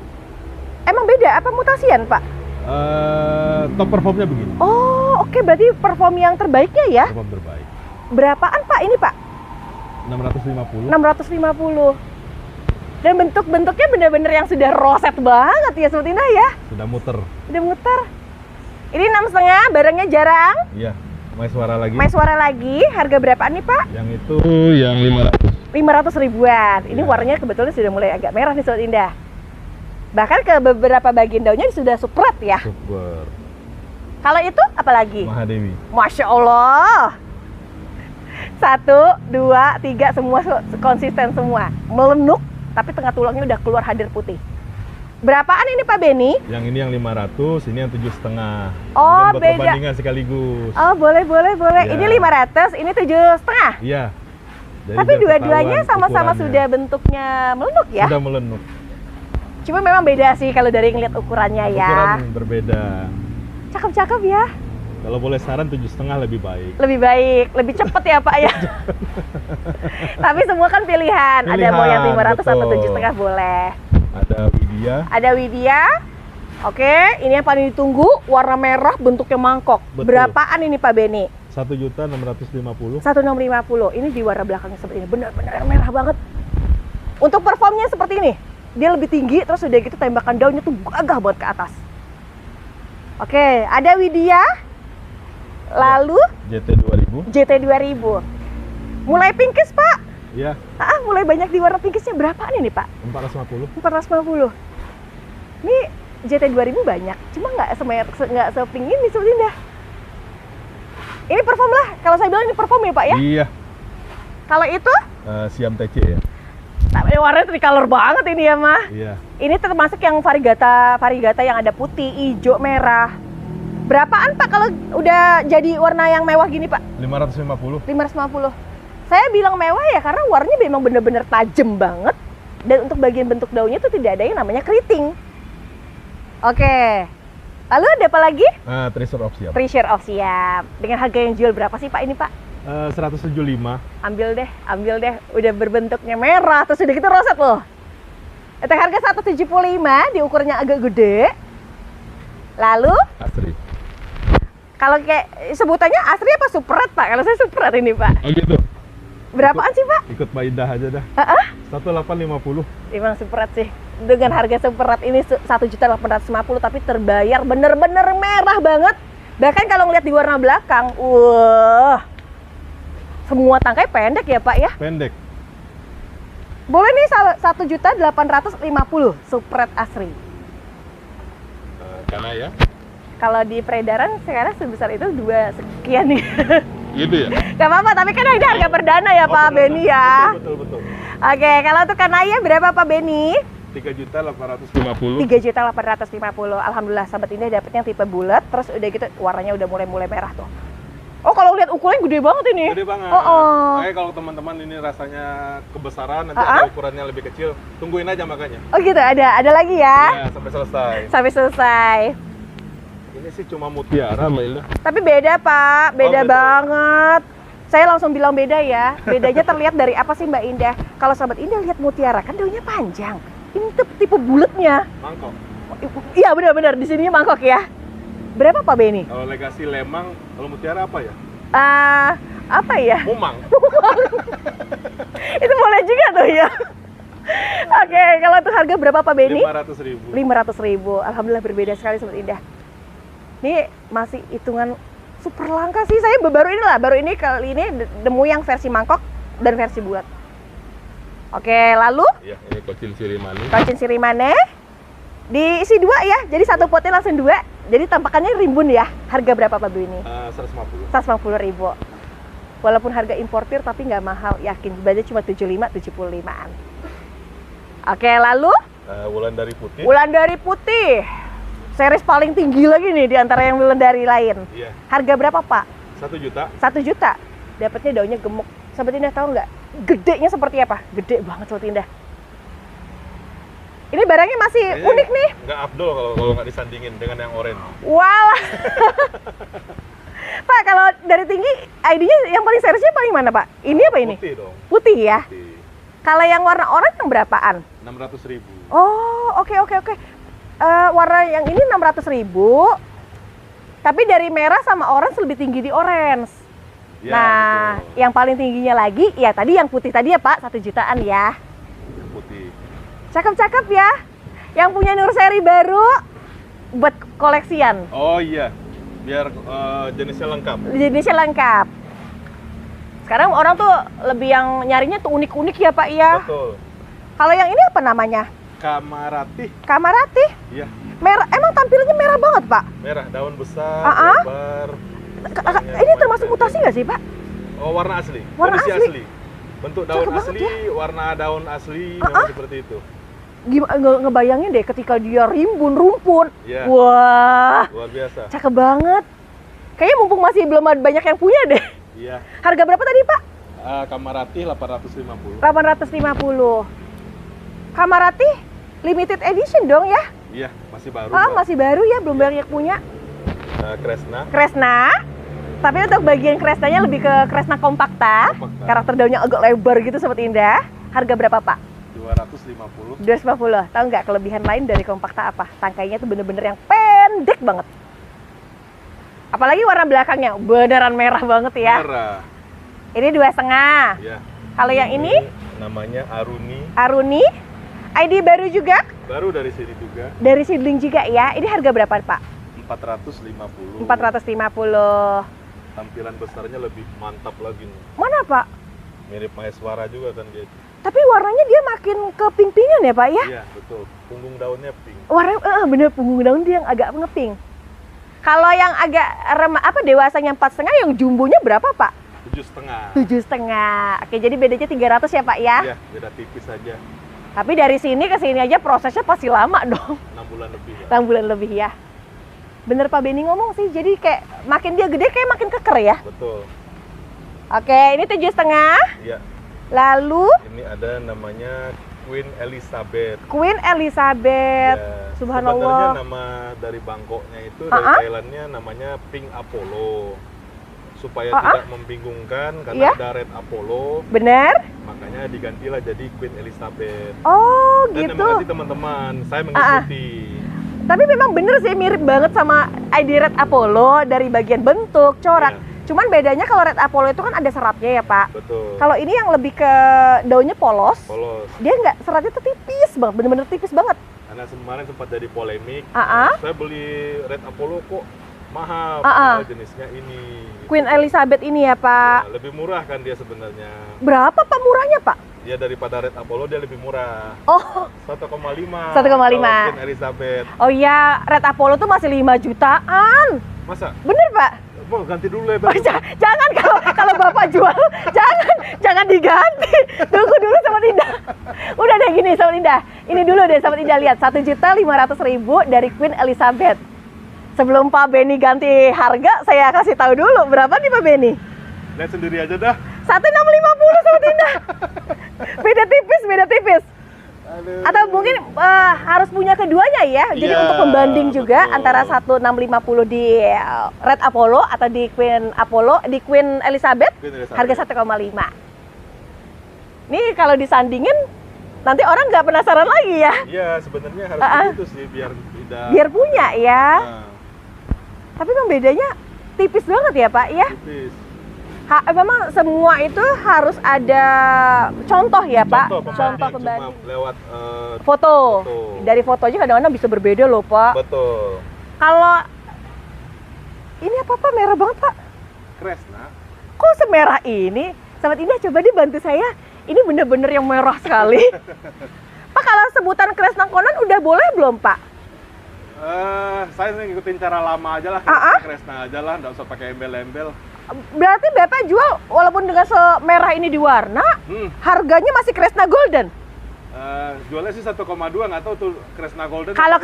Emang beda? Apa mutasian Pak? Top performnya begini. Oh oke, berarti perform yang terbaiknya ya? Perform terbaik. Berapaan Pak ini Pak? 650. 650. Dan bentuknya bener-bener yang sudah roset banget ya Sobat Indah ya. Sudah muter. Udah muter. Ini 6,5, barangnya jarang. Iya. Maiswara lagi. Maiswara lagi. Harga berapaan nih Pak? Yang itu yang 500. 500 ribuan. Ini Ya. warnanya kebetulan sudah mulai agak merah nih Sobat Indah. Bahkan ke beberapa bagian daunnya sudah supret ya. Super. Kalau itu apa lagi? Mahadewi. Masya Allah. 1, 2, 3 semua konsisten semua. Melenuk tapi tengah tulangnya udah keluar hadir putih. Berapaan ini Pak Benny? Yang ini yang 500, ini yang 7,5. Oh, buat beda. perbandingan sekaligus. Oh, boleh. Ya. Ini 500, ini 7,5. Iya. Jadi Tapi biar dua-duanya ketahuan sama-sama ukurannya. sudah bentuknya melenuk ya? Sudah melenuk. Cuma memang beda sih kalau dari ngeliat ukurannya ya. Ukuran berbeda. Cakep-cakep ya. Kalau boleh saran 7,5 lebih baik. Lebih baik, lebih cepet ya Pak ya. Tapi semua kan pilihan. Ada mau yang 500 atau betul. 7,5 boleh. Ada Widya. Ada Widya. Oke, ini yang paling ditunggu, warna merah bentuknya mangkok. Betul. Berapaan ini Pak Benny? 1.650. 1.650. Ini di warna belakangnya seperti ini, benar-benar merah banget. Untuk performnya seperti ini, dia lebih tinggi, terus udah gitu tembakan daunnya tuh gagah banget ke atas. Oke, ada Widya. Lalu JT 2000. JT 2000. Mulai pinkis Pak. Iya. Mulai banyak di warna pinkisnya. Berapaan ini Pak? 450. 450. Ini JT 2000 banyak, cuma nggak sepink ini Sobat Indah. Ini perform lah, kalau saya bilang ini perform ya Pak ya. Iya. Kalau itu Siam TC ya. tapi warnanya tricolor banget ini ya mah. Iya. Ini termasuk yang varigata yang ada putih, hijau, merah. Berapaan Pak kalau udah jadi warna yang mewah gini Pak? 550. 550. Saya bilang mewah ya karena warnanya memang bener-bener tajam banget. Dan untuk bagian bentuk daunnya tuh tidak ada yang namanya keriting. Oke. Lalu ada apa lagi? Treasure of Siam. Treasure of Siam. Dengan harga yang jual berapa sih Pak ini Pak? 175. Ambil deh. Udah berbentuknya merah, terus udah gitu roset loh. Itu harga 175, di ukurannya agak gede. Lalu, Asri. kalau kayak sebutannya asri apa supret Pak? Kalau saya supret ini Pak. Oh gitu. Berapaan sih Pak? Ikut Mbak Indah aja dah. 1850. Emang supret sih. Dengan harga supret ini 1.850 tapi terbayar bener-bener merah banget. Bahkan kalau ngeliat di warna belakang, semua tangkai pendek ya Pak ya? Pendek. Boleh nih 1.850 supret asri. Karena ya? Kalau di peredaran sekarang sebesar itu 2 sekian nih. Gitu ya? Gak apa-apa, tapi kan ini harga perdana ya Pak Beni ya. Betul. Oke, kalau untuk kanaya berapa Pak Beni? 3.850.000. 3.850.000. Alhamdulillah sahabat Indah dapetnya tipe bulat, terus udah gitu warnanya udah mulai merah tuh. Oh, kalau lihat ukurannya gede banget ini. Gede banget. Makanya kalau teman-teman ini rasanya kebesaran, nanti ada ukurannya lebih kecil, tungguin aja makanya. Oh gitu, ada lagi ya? Ya, sampai selesai. Sampai selesai. Ini sih cuma mutiara, Mbak Ilda. Tapi beda Pak, beda beda. banget. Saya langsung bilang beda ya. Bedanya terlihat dari apa sih Mbak Indah? Kalau sahabat Indah lihat mutiara kan daunnya panjang. Ini tipe bulatnya. Mangkok. Iya benar-benar, di sini mangkok ya. Berapa Pak Beni? Kalau legasi lemang, kalau mutiara apa ya? Apa ya? Mumang. Itu boleh juga tuh ya. Oke, kalau untuk harga berapa Pak Beni? 500.000. 500.000. Alhamdulillah berbeda sekali sahabat Indah. Ini masih hitungan super langka sih. Saya baru ini kali ini nemu yang versi mangkok dan versi bulat. Oke, lalu? Iya, ini kocin sirimane. Kocin sirimane. Diisi 2 ya. Jadi satu potnya langsung 2. Jadi tampakannya rimbun ya. Harga berapa Pak Bu ini? 150. 150.000. Walaupun harga importir tapi nggak mahal, yakin. Sebenarnya cuma 75-75an. Oke, lalu? Wulandari putih. Wulandari putih. Series paling tinggi lagi nih di antara yang Wulandari lain. Iya. Harga berapa Pak? 1 juta. 1 juta. Dapatnya daunnya gemuk. Sahabat Indah tahu nggak? Gedenya seperti apa? Gede banget Sahabat Indah. Ini barangnya masih Kayaknya unik nih. Nggak afdol kalau nggak disandingin dengan yang oranye. Walah. Pak, kalau dari tinggi, ID-nya yang paling seriusnya paling mana Pak? Ini apa ini? Putih dong. Putih ya? Putih. Kalau yang warna oranye yang berapaan? 600.000. Oh, oke. Warna yang ini 600.000. Tapi dari merah sama orange lebih tinggi di orange. Ya, Nah, betul. yang paling tingginya lagi, ya tadi yang putih tadi ya Pak, 1 jutaan ya. Putih. Cakep-cakep ya. Yang punya nursery baru buat koleksian. Oh iya, biar jenisnya lengkap. Jenisnya lengkap. Sekarang orang tuh lebih yang nyarinya tuh unik-unik ya Pak ya. Betul. Kalau yang ini apa namanya? Kamarati. Kamarati. Iya, Merah, emang tampilannya merah banget Pak. merah, daun besar, Ah-ah. lebar. Ini termasuk mutasi nggak sih Pak? Oh, warna asli. Warna Kondisi asli. Bentuk daun Cakep banget asli, ya. warna daun asli, memang seperti itu. Gimana ngebayangin deh ketika dia rimbun rumpun. Iya. Wah, Luar biasa. cakep banget. Kayaknya mumpung masih belum ada banyak yang punya deh. Iya. Harga berapa tadi Pak? Kamarati 850. 850. Kamarati limited edition dong ya? Iya, masih baru. Ah, Mbak. masih baru ya, belum banyak punya. Kresna. Kresna. Tapi untuk bagian Kresnanya lebih ke Kresna kompakta. Kompakta. Karakter daunnya agak lebar gitu Sobat Indah. Harga berapa Pak? 250. 250. Tahu nggak kelebihan lain dari kompakta apa? Tangkainya tuh bener-bener yang pendek banget. Apalagi warna belakangnya beneran merah banget ya. Merah. Ini 2,5. Iya. Kalau yang ini namanya Aruni. Aruni. ID baru juga. Baru dari sini juga. Dari seedling juga ya. Ini harga berapa Pak? 450. 450. Tampilan besarnya lebih mantap lagi nih. Mana Pak? Mirip Maheswara juga kan gitu. Tapi warnanya dia makin ke pink-pinkan ya Pak ya? Iya, betul. Punggung daunnya pink. Warna bener punggung daun dia yang agak ngepink. Kalau yang agak dewasanya 4,5, yang jumbonya berapa Pak? 7,5. 7,5. Oke, jadi bedanya 300 ya Pak ya? Iya, beda tipis aja. Tapi dari sini ke sini aja prosesnya pasti lama dong. 6 bulan lebih ya. 6 bulan lebih ya. Bener Pak Beni ngomong sih, jadi kayak makin dia gede kayak makin keker ya. Betul. Oke, ini 7,5. Iya. Lalu Ini ada namanya Queen Elizabeth. Queen Elizabeth. Ya, Subhanallah. sebenarnya nama dari Bangkoknya itu dari Thailandnya namanya Pink Apollo. Supaya tidak membingungkan karena Iya. ada Red Apollo, Bener? makanya digantilah jadi Queen Elizabeth. Oh, Dan gitu. terima kasih teman-teman, saya mengikuti. Tapi memang bener sih mirip banget sama ID Red Apollo dari bagian bentuk, corak. Iya. Cuman bedanya kalau Red Apollo itu kan ada seratnya ya Pak. Betul. Kalau ini yang lebih ke daunnya polos, Polos. dia nggak, seratnya tuh tipis banget, bener-bener tipis banget. Karena kemarin sempat jadi polemik. Ah. Saya beli Red Apollo kok mahal. Jenisnya ini. Queen Elizabeth ini ya, Pak? Ya, lebih murah kan dia sebenarnya. Berapa, Pak, murahnya, Pak? Dia daripada Red Apollo dia lebih murah. Oh. 1,5. 1,5. Queen Elizabeth. Oh iya, Red Apollo tuh masih 5 jutaan. Masa? Bener, Pak? Mau ganti dulu ya, Oh, jangan kalau Bapak jual, jangan diganti. Tunggu dulu Sobat Indah. Udah deh gini Sobat Indah. Ini dulu deh Sobat Indah, lihat 1.500.000 dari Queen Elizabeth. Sebelum Pak Benny ganti harga, saya kasih tahu dulu berapa nih Pak Benny? Lihat sendiri aja dah. 1.650 Sobat Indah. Beda tipis. Aduh. Atau mungkin harus punya keduanya ya. Jadi untuk pembanding juga betul. Antara 1.650 di Red Apollo atau di Queen Elizabeth. Harga 1,5. Nih kalau disandingin nanti orang nggak penasaran lagi ya. Iya, sebenarnya harus begitu sih biar punya ya. Tapi memang bedanya tipis banget ya, Pak ya. Tipis. Memang semua itu harus ada contoh ya, Pak. Contoh pembanding. Lewat foto. Dari foto aja kadang-kadang bisa berbeda loh, Pak. Betul. Kalau ini apa, Pak? Merah banget, Pak. Kresna. Kok semerah ini? Sobat Indah, coba dibantu saya. Ini bener-bener yang merah sekali. Pak, kalau sebutan Kresna Conan udah boleh belum, Pak? Saya ngikutin cara lama aja lah. Kresna aja lah, nggak usah pakai embel-embel. Berarti Bapak jual walaupun dengan semerah ini diwarna, harganya masih Kresna Golden? Jualnya sih 1,2, nggak tahu tuh Kresna Golden. Kalau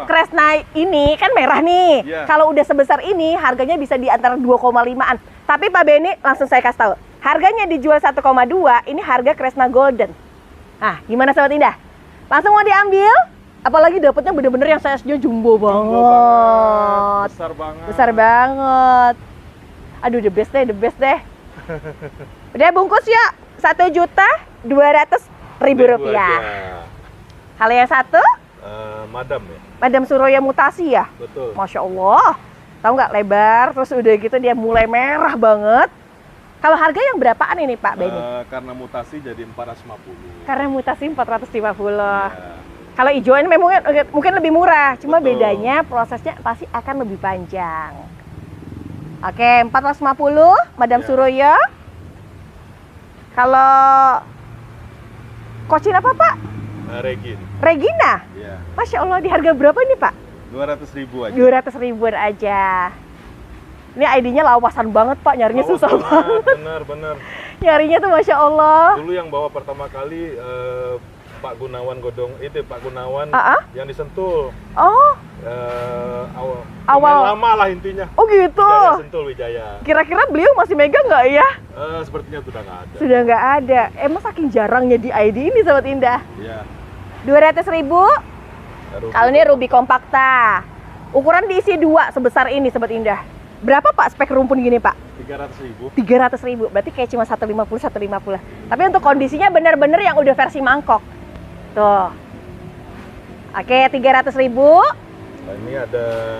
Kresna ini kan merah nih. Yeah. Kalau udah sebesar ini, harganya bisa di antara 2,5-an. Tapi Pak Benny, langsung saya kasih tahu. Harganya dijual 1,2, ini harga Kresna Golden. Nah, gimana Sobat Indah? Langsung mau diambil? Apalagi dapatnya bener-bener yang size-nya jumbo banget. Besar banget. Aduh, the best deh. Udah bungkus ya, 1.200.000 rupiah. Kalau yang satu? Madam ya. Madam Suroya Mutasi ya? Betul. Masya Allah. Tahu nggak, lebar, terus udah gitu dia mulai merah banget. Kalau harga yang berapaan ini Pak Benny? Karena mutasi jadi 450. Karena mutasi 450. Ya. Kalau hijauan memang mungkin lebih murah, cuma bedanya prosesnya pasti akan lebih panjang. Oke, 450 Madam Suroya. Kalau Kocin apa, Pak? Regina. Iya. Masya Allah, di harga berapa nih, Pak? 200.000 aja. 200.000 aja. Ini ID-nya lawasan banget, Pak. Nyarinya susah banget. Bener. Nyarinya tuh Masya Allah. Dulu yang bawa pertama kali Pak Gunawan Pak Gunawan yang disentul. Oh. Awal lama lah intinya. Oh gitu. Wijaya. Kira-kira beliau masih megang nggak ya? Sepertinya sudah nggak ada. Sudah nggak ada. Emang saking jarangnya di ID ini Sobat Indah. Iya. 200.000. Kalau ini Ruby Kompakta. Ukuran diisi 2 sebesar ini Sobat Indah. Berapa Pak spek rumpun gini Pak? 300.000. 300.000. Berarti kayak cuma 150. Tapi untuk kondisinya benar-benar yang udah versi mangkok. Tuh. Oke, 300.000. Nah, ini ada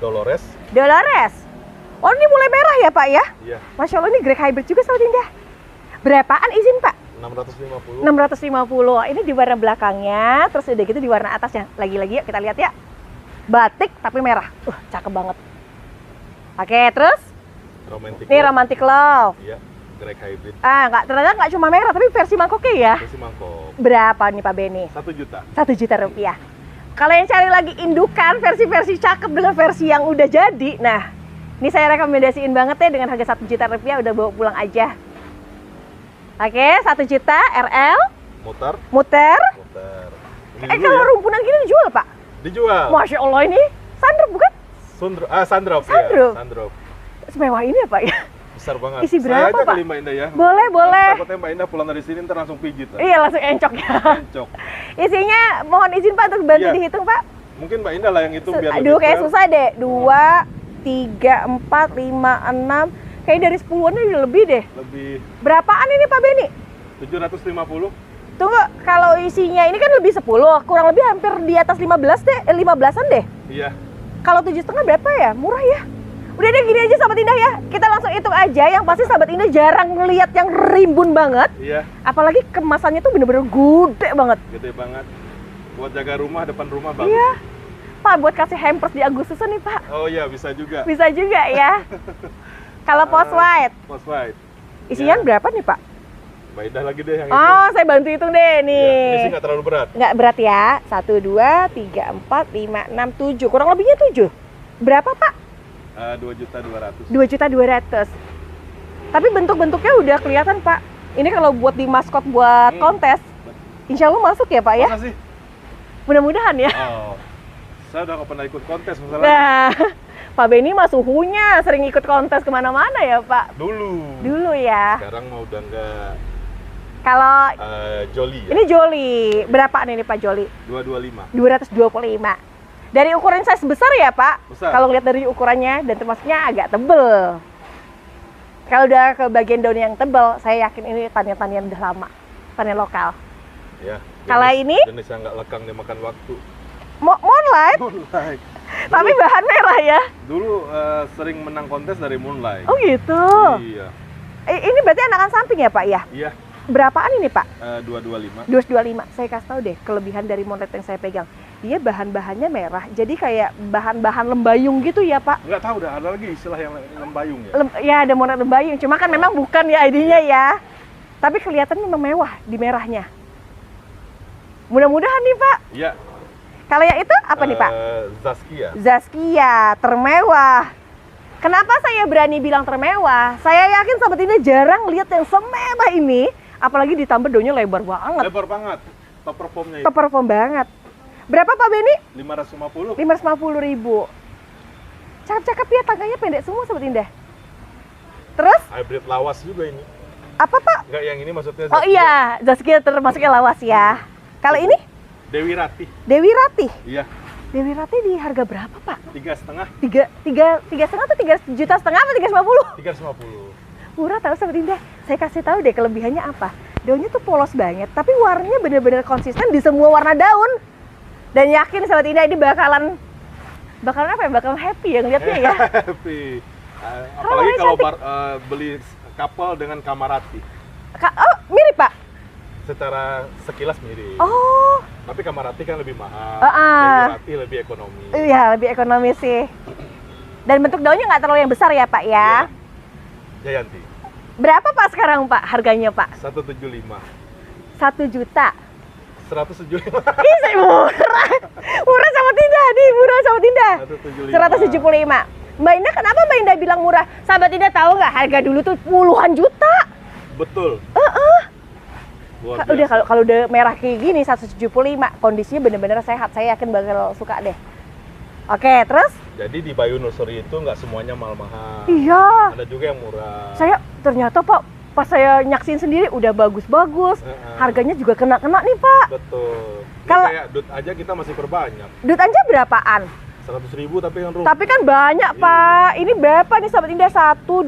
Dolores. Oh, ini mulai merah ya, Pak ya? Iya. Masya Allah, ini Greg Hybrid juga Sobat Indah. Berapaan izin, Pak? 650. Ini di warna belakangnya, terus udah gitu di warna atasnya. Lagi-lagi yuk kita lihat ya. Batik tapi merah. Cakep banget. Oke, terus? Ini Romantic Love. Iya. Greg Hybrid. Ternyata nggak cuma merah, tapi versi mangkoknya ya? Versi mangkok. Berapa nih Pak Benny? 1 juta. 1 juta rupiah. Kalau yang cari lagi indukan, versi-versi cakep dengan versi yang udah jadi, nah, ini saya rekomendasiin banget ya dengan harga 1 juta rupiah udah bawa pulang aja. Oke, 1 juta RL. Muter. Kalau rumpunan gini dijual Pak? Dijual. Masya Allah, ini Sandrop bukan? Sandrop. Semewah ini ya Pak ya? Besar banget. Isi berapa, Pak? Pak? Mbak Indah ya. Boleh. Takutnya Mbak Indah pulang dari sini ntar langsung pijit. Iya, langsung encok ya. Isinya mohon izin Pak untuk bantu dihitung, Pak. Mungkin Mbak Indah lah yang hitung biar aduh, kayak susah deh. 2, 3, 4, 5, 6. Kayak dari 10-an udah lebih deh. Lebih. Berapaan ini Pak Benny? 750. Tunggu, kalau isinya ini kan lebih 10, kurang lebih hampir di atas 15 deh, 15-an deh. Iya. Kalau 7,5 berapa ya? Murah ya? Udah deh gini aja Sahabat Indah ya. Kita langsung hitung aja. Yang pasti Sahabat Indah jarang ngelihat yang rimbun banget. Iya. Apalagi kemasannya tuh bener-bener gede banget. Gede banget. Buat jaga rumah, depan rumah bagus. Iya. Pak buat kasih hampers di Agustusan nih Pak. Oh iya, bisa juga. Bisa juga ya. Kalau post white. Post white. Isian berapa nih Pak? Baidah lagi deh yang Oh, saya bantu hitung deh nih. Ya, ini sih nggak terlalu berat. Nggak berat ya. 1, 2, 3, 4, 5, 6, 7. Kurang lebihnya 7. Berapa Pak? 2.200.000. 2.200.000. Tapi bentuk-bentuknya udah kelihatan Pak. Ini kalau buat di maskot buat kontes, insya Allah masuk ya Pak ya? Masa sih? Mudah-mudahan ya. Oh, saya udah nggak pernah ikut kontes masalahnya. Nah, Pak Benny mah suhunya sering ikut kontes kemana-mana ya Pak? Dulu ya. Sekarang mau udah nggak. Kalau Joli ya? ini Joli, berapaan ini Pak Joli? 225. 225. Dari ukuran size besar ya Pak? Besar. Kalau lihat dari ukurannya dan termasuknya agak tebel. Kalau udah ke bagian daun yang tebel, saya yakin ini tanian-tanian udah lama, tanian lokal. Ya. Kalau ini? Jenis yang nggak lekang dimakan waktu. Moonlight? Moonlight. Tapi bahan merah ya? Dulu sering menang kontes dari Moonlight. Oh gitu? Iya. Ini berarti anakan samping ya Pak ya? Iya. Berapaan ini Pak? 225. 225. Saya kasih tahu deh kelebihan dari Moonlight yang saya pegang. Dia bahan-bahannya merah, jadi kayak bahan-bahan lembayung gitu ya Pak? Nggak tahu, udah ada lagi istilah yang lembayung ya? Ya ada Moonlight lembayung, cuma kan memang bukan ya ID-nya ya. Tapi kelihatan memang mewah di merahnya. Mudah-mudahan nih Pak. Iya. Kalau yang itu apa nih Pak? Zaskia. Zaskia, termewah. Kenapa saya berani bilang termewah? Saya yakin Sobat Indah jarang lihat yang semewah ini. Apalagi ditambah daunnya lebar banget. Lebar banget. Top performnya itu. Top perform banget. Berapa Pak Benny? 550. 550.000. Cakep-cakep ya, tangkanya pendek semua Sobat Indah. Terus? Hybrid lawas juga ini. Apa Pak? Enggak, yang ini maksudnya Zaskia. Oh iya, Zaskia termasuknya lawas ya. Kalau ini? Dewi Ratih. Dewi Ratih. Iya. Dewi Ratih di harga berapa Pak? 3,5. 3,5 atau 3,5 juta apa 350? 350. Murah tahu Sobat Indah. Saya kasih tahu deh kelebihannya apa. Daunnya tuh polos banget, tapi warnanya benar-benar konsisten di semua warna daun. Dan yakin Sobat Indah ini bakalan apa ya? Bakalan happy ya ngeliatnya ya. Happy. Apalagi kalau beli couple dengan Kamarati. Oh, mirip Pak? Secara sekilas mirip. Oh. Tapi Kamarati kan lebih mahal. Dewi Ratih lebih ekonomi. Iya, lebih ekonomis sih. Dan bentuk daunnya nggak terlalu yang besar ya Pak ya? Jayanti. Berapa Pak sekarang Pak harganya Pak? 175. 1 juta. 175. Ih, saya murah. Murah sama Tinda nih, murah sama Tinda. 175. Mbak Indah, kenapa Mbak Indah bilang murah? Sahabat Indah tahu nggak harga dulu tuh puluhan juta. Betul. Udah kalau udah merah kayak gini 175, kondisinya bener-bener sehat. Saya yakin bakal suka deh. Oke, terus? Jadi di Bayu Nursery itu nggak semuanya mahal-mahal. Iya. Ada juga yang murah. Saya ternyata Pak, pas saya nyaksin sendiri udah bagus-bagus. Harganya juga kena-kena nih Pak. Betul. Kalau kayak dut aja kita masih perbanyak. Dut aja berapaan? 100.000 tapi kan Tapi kan banyak Pak. Ini berapa nih Sobat Indah? 1, 2,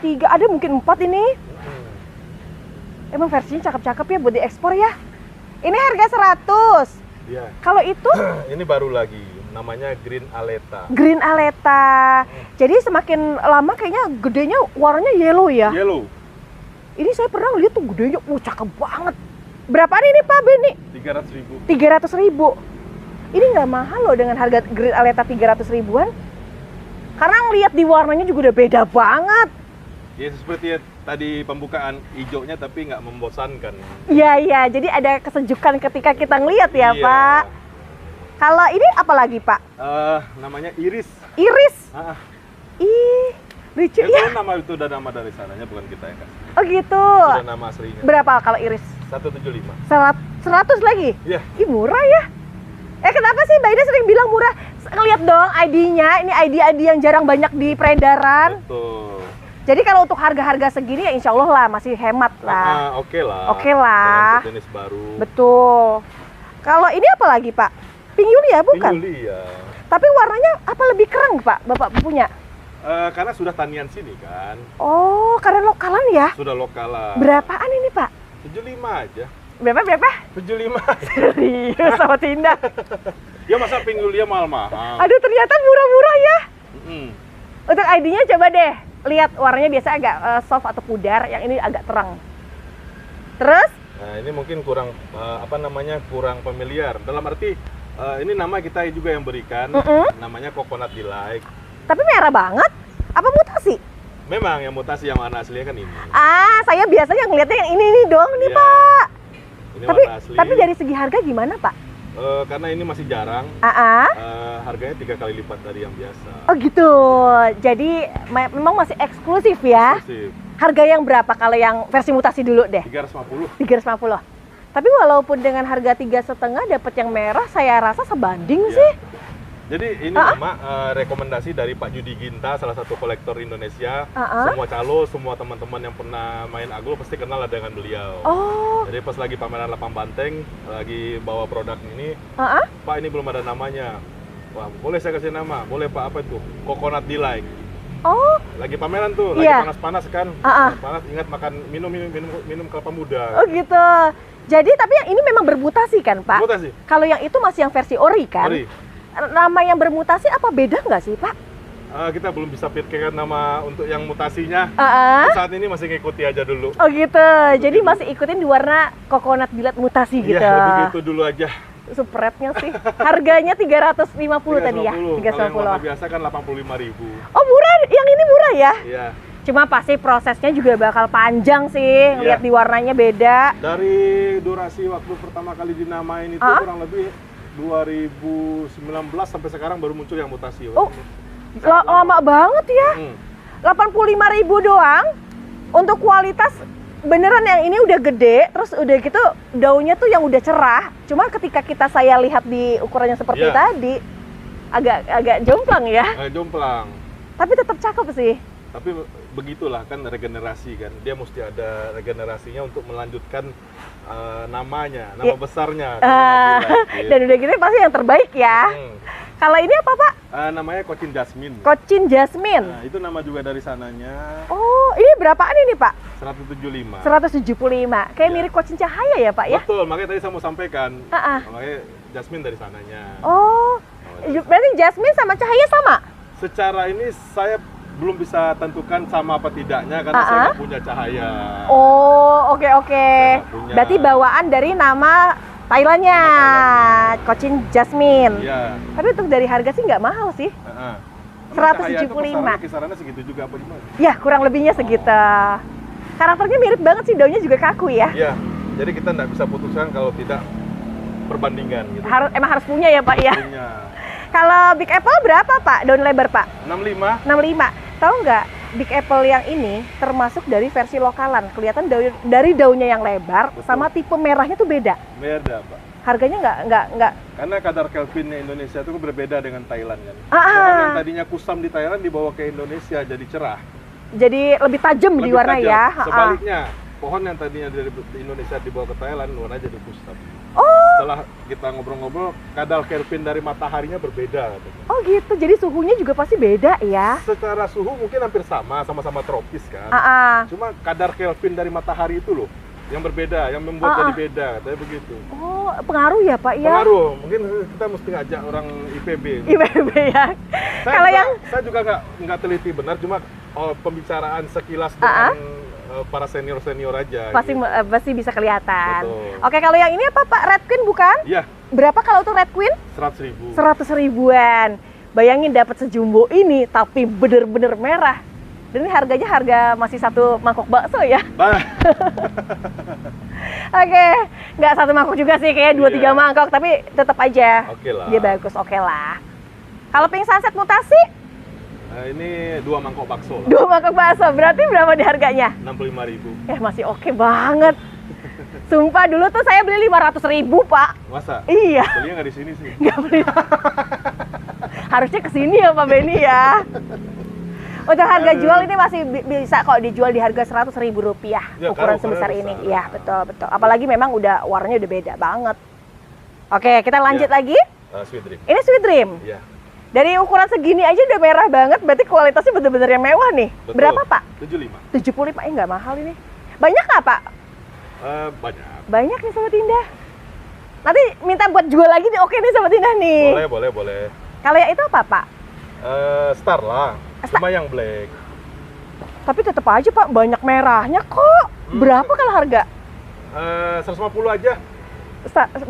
3, ada mungkin 4 ini. Emang versinya cakep-cakep ya buat diekspor ya. Ini harga 100. Iya. Kalau itu? Ini baru lagi, namanya Green Aleta. Green Aleta. Jadi semakin lama kayaknya gedenya warnanya yellow ya. Yellow. Ini saya pernah lihat tuh gedenya, cakep banget. Berapaan ini Pak Benny? 300.000. 300.000. Ini nggak mahal loh dengan harga Green Aleta 300 ribuan. Karena ngelihat di warnanya juga udah beda banget. Ya seperti tadi pembukaan hijaunya tapi nggak membosankan. Iya, jadi ada kesejukan ketika kita ngelihat ya Pak. Kalau ini apa lagi Pak? Namanya Iris. Iris? Ih, lucu ya. Itu nama itu udah nama dari sananya, bukan kita yang kasih. Oh gitu. Sudah nama aslinya. Berapa kalau Iris? 175. 100 lagi? Iya. Ih, murah ya. Kenapa sih Mbak Ida sering bilang murah? Ngeliat dong ID-nya, ini ID yang jarang banyak di peredaran. Betul. Jadi kalau untuk harga-harga segini ya insya Allah lah masih hemat lah. Oke lah. Oke lah. Dengan jenis baru. Betul. Kalau ini apa lagi Pak? Pink Yulia bukan? Pink Yulia. Tapi warnanya apa lebih kerang Pak Bapak punya? Karena sudah tanian sini kan. Oh, karena lokalan ya? Sudah lokalan. Berapaan ini Pak? 75 aja. Berapa? 75. Serius sama Tinda. Ya masa Pink Yulia mahal-mahal. Aduh ternyata murah-murah ya. Untuk ID-nya coba deh. Lihat warnanya biasa agak soft atau pudar, yang ini agak terang. Terus? Nah ini mungkin kurang kurang familiar. Dalam arti Ini nama kita juga yang berikan, namanya Coconut Delight. Tapi merah banget. Apa mutasi? Memang yang mutasi, yang warna aslinya kan ini. Saya biasanya ngeliatnya yang ini dong nih, Pak. Ini tapi warna asli. Tapi dari segi harga gimana, Pak? Karena ini masih jarang, harganya 3 kali lipat dari yang biasa. Oh gitu, jadi memang masih eksklusif ya? Eksklusif. Harga yang berapa kalau yang versi mutasi dulu deh? 350. 350. Tapi walaupun dengan harga 3,5 dapat yang merah, saya rasa sebanding sih. Jadi ini nama rekomendasi dari Pak Judi Ginta, salah satu kolektor Indonesia. Semua calo, semua teman-teman yang pernah main aglo pasti kenal dengan beliau. Jadi pas lagi pameran Lapang Banteng, lagi bawa produk ini, Pak ini belum ada namanya. Wah, boleh saya kasih nama? Boleh Pak, apa itu? Coconut Delight. Lagi pameran tuh, lagi panas-panas kan? Panas, ingat makan minum kelapa muda. Oh gitu. Jadi tapi yang ini memang bermutasi kan, Pak? Bermutasi. Kalau yang itu masih yang versi ori kan? Ori. Nama yang bermutasi apa beda nggak sih, Pak? Kita belum bisa pikirkan nama untuk yang mutasinya. Saat ini masih ngikuti aja dulu. Oh gitu. Jadi masih ikutin di warna Coconut Delight mutasi gitu. Iya, begitu dulu aja. Supretnya sih. Harganya 350 tadi ya? 350. Kalau yang warna biasa kan 85.000. Oh murah, yang ini murah ya? Iya. Cuma pasti prosesnya juga bakal panjang sih, lihat di warnanya beda. Dari durasi waktu pertama kali dinamain itu kurang lebih 2019 sampai sekarang baru muncul yang mutasi. Lama banget ya. 85.000 doang. Untuk kualitas beneran yang ini udah gede, terus udah gitu daunnya tuh yang udah cerah. Cuma ketika saya lihat di ukurannya seperti tadi, agak jomplang ya. Jomplang. Tapi tetap cakep sih. Tapi begitulah kan regenerasi kan, dia mesti ada regenerasinya untuk melanjutkan namanya, nama besarnya. Dan udah gitu pasti yang terbaik ya. Kalau ini apa Pak? Namanya Cochin Jasmine. Cochin Jasmine. Nah, itu nama juga dari sananya. Oh, ini berapaan ini Pak? 175. 175. Kayak mirip Cochin Cahaya ya Pak ya? Betul, makanya tadi saya mau sampaikan. Makanya Jasmine dari sananya. Berarti Jasmine sama Cahaya sama? Secara ini saya belum bisa tentukan sama apa tidaknya karena saya nggak punya Cahaya. Oke. Berarti bawaan dari nama Thailandnya, Cochin Jasmine. Iya. Tapi untuk dari harga sih nggak mahal sih. 175. Kisarannya segitu juga apa gimana? Ya, kurang lebihnya segitu. Karakternya mirip banget sih, daunnya juga kaku ya. Iya. Jadi kita nggak bisa putuskan kalau tidak perbandingan gitu. Emang harus punya ya Pak ya? Punya. Kalau Big Apple berapa Pak daun lebar Pak? 65. 65. Tahu nggak Big Apple yang ini termasuk dari versi lokalan. Kelihatan dari daunnya yang lebar. Betul. Sama tipe merahnya tuh beda. Beda Pak. Harganya nggak. Karena kadar Kelvinnya Indonesia itu berbeda dengan Thailand kan. Yang tadinya kusam di Thailand dibawa ke Indonesia jadi cerah. Jadi lebih tajam di warna tajam. Ya. Sebaliknya pohon yang tadinya dari Indonesia dibawa ke Thailand warnanya jadi kusam. Setelah kita ngobrol-ngobrol, kadar Kelvin dari mataharinya berbeda. Oh gitu, jadi suhunya juga pasti beda ya? Secara suhu mungkin hampir sama-sama tropis kan. Cuma kadar Kelvin dari matahari itu loh, yang berbeda, yang membuat jadi beda, kayak begitu. Oh, pengaruh ya Pak ya? Pengaruh, mungkin kita mesti ngajak orang IPB. IPB ya? Saya juga nggak teliti benar, cuma pembicaraan sekilas dengan para senior aja. Pasti bisa kelihatan. Betul. Oke, kalau yang ini apa Pak? Red Queen bukan? Iya. Berapa kalau tuh Red Queen? 100.000. 100.000-an. Bayangin dapat sejumbo ini, tapi bener-bener merah. Dan ini harga masih satu mangkok bakso ya? Oke, nggak satu mangkok juga sih, kayak 2-3 mangkok, tapi tetap aja dia bagus, oke lah. Kalau Pink Sunset mutasi? Ini 2 mangkok bakso. 2 mangkok bakso, berarti berapa di harganya? 65.000. Masih oke banget. Sumpah dulu tuh saya beli 500.000 Pak. Masa? Iya. Belinya nggak di sini sih. Nggak beli. Harusnya kesini ya Pak Benny ya. Untuk harga jual ini masih bisa kok dijual di harga Rp100.000 ukuran sebesar ini. Iya betul. Apalagi memang warnanya udah beda banget. Oke, kita lanjut lagi. Sweet Dream. Ini Sweet Dream. Iya. Dari ukuran segini aja udah merah banget, berarti kualitasnya bener-bener yang mewah nih. Betul. Berapa Pak? 75. 75, nggak mahal ini. Banyak nggak Pak? Banyak. Banyak nih Sobat Indah. Nanti minta buat jual lagi nih, oke nih Sobat Indah nih. Boleh. Kalau yang itu apa Pak? Star lah, cuma yang black. Tapi tetap aja Pak, banyak merahnya kok. Berapa kalau harga? 150 aja.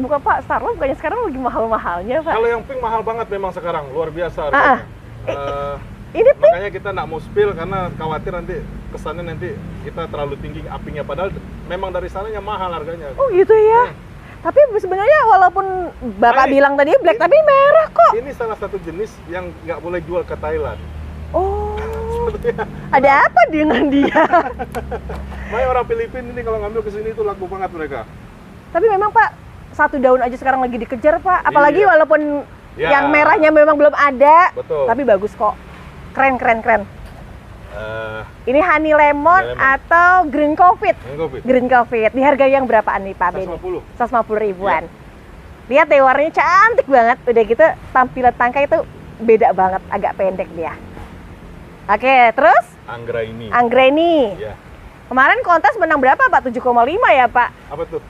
Bukan Pak, Starlo bukannya sekarang lagi mahal-mahalnya Pak? Kalau yang pink mahal banget memang sekarang, luar biasa harganya. Ini pink? Makanya kita nggak mau spill karena khawatir nanti kesannya nanti kita terlalu tinggi uppingnya, padahal memang dari sananya mahal harganya. Oh gitu ya? Tapi sebenarnya walaupun Bapak bilang tadi black, tapi merah kok. Ini salah satu jenis yang nggak boleh jual ke Thailand. Oh, ada apa dengan dia? Makanya orang Filipina ini kalau ngambil ke sini itu laku banget mereka. Tapi memang Pak, satu daun aja sekarang lagi dikejar Pak. Apalagi walaupun yang merahnya memang belum ada. Betul. Tapi bagus kok. Keren. Ini honey lemon atau green coffee. Green coffee. Di harga yang berapaan nih Pak Benny? 150 ribuan. Lihat deh warnanya cantik banget. Udah gitu tampilan tangkai itu beda banget, agak pendek dia. Oke, terus? Anggreni. Ya. Kemarin kontes menang berapa Pak? 7,5 ya Pak? Apa tuh?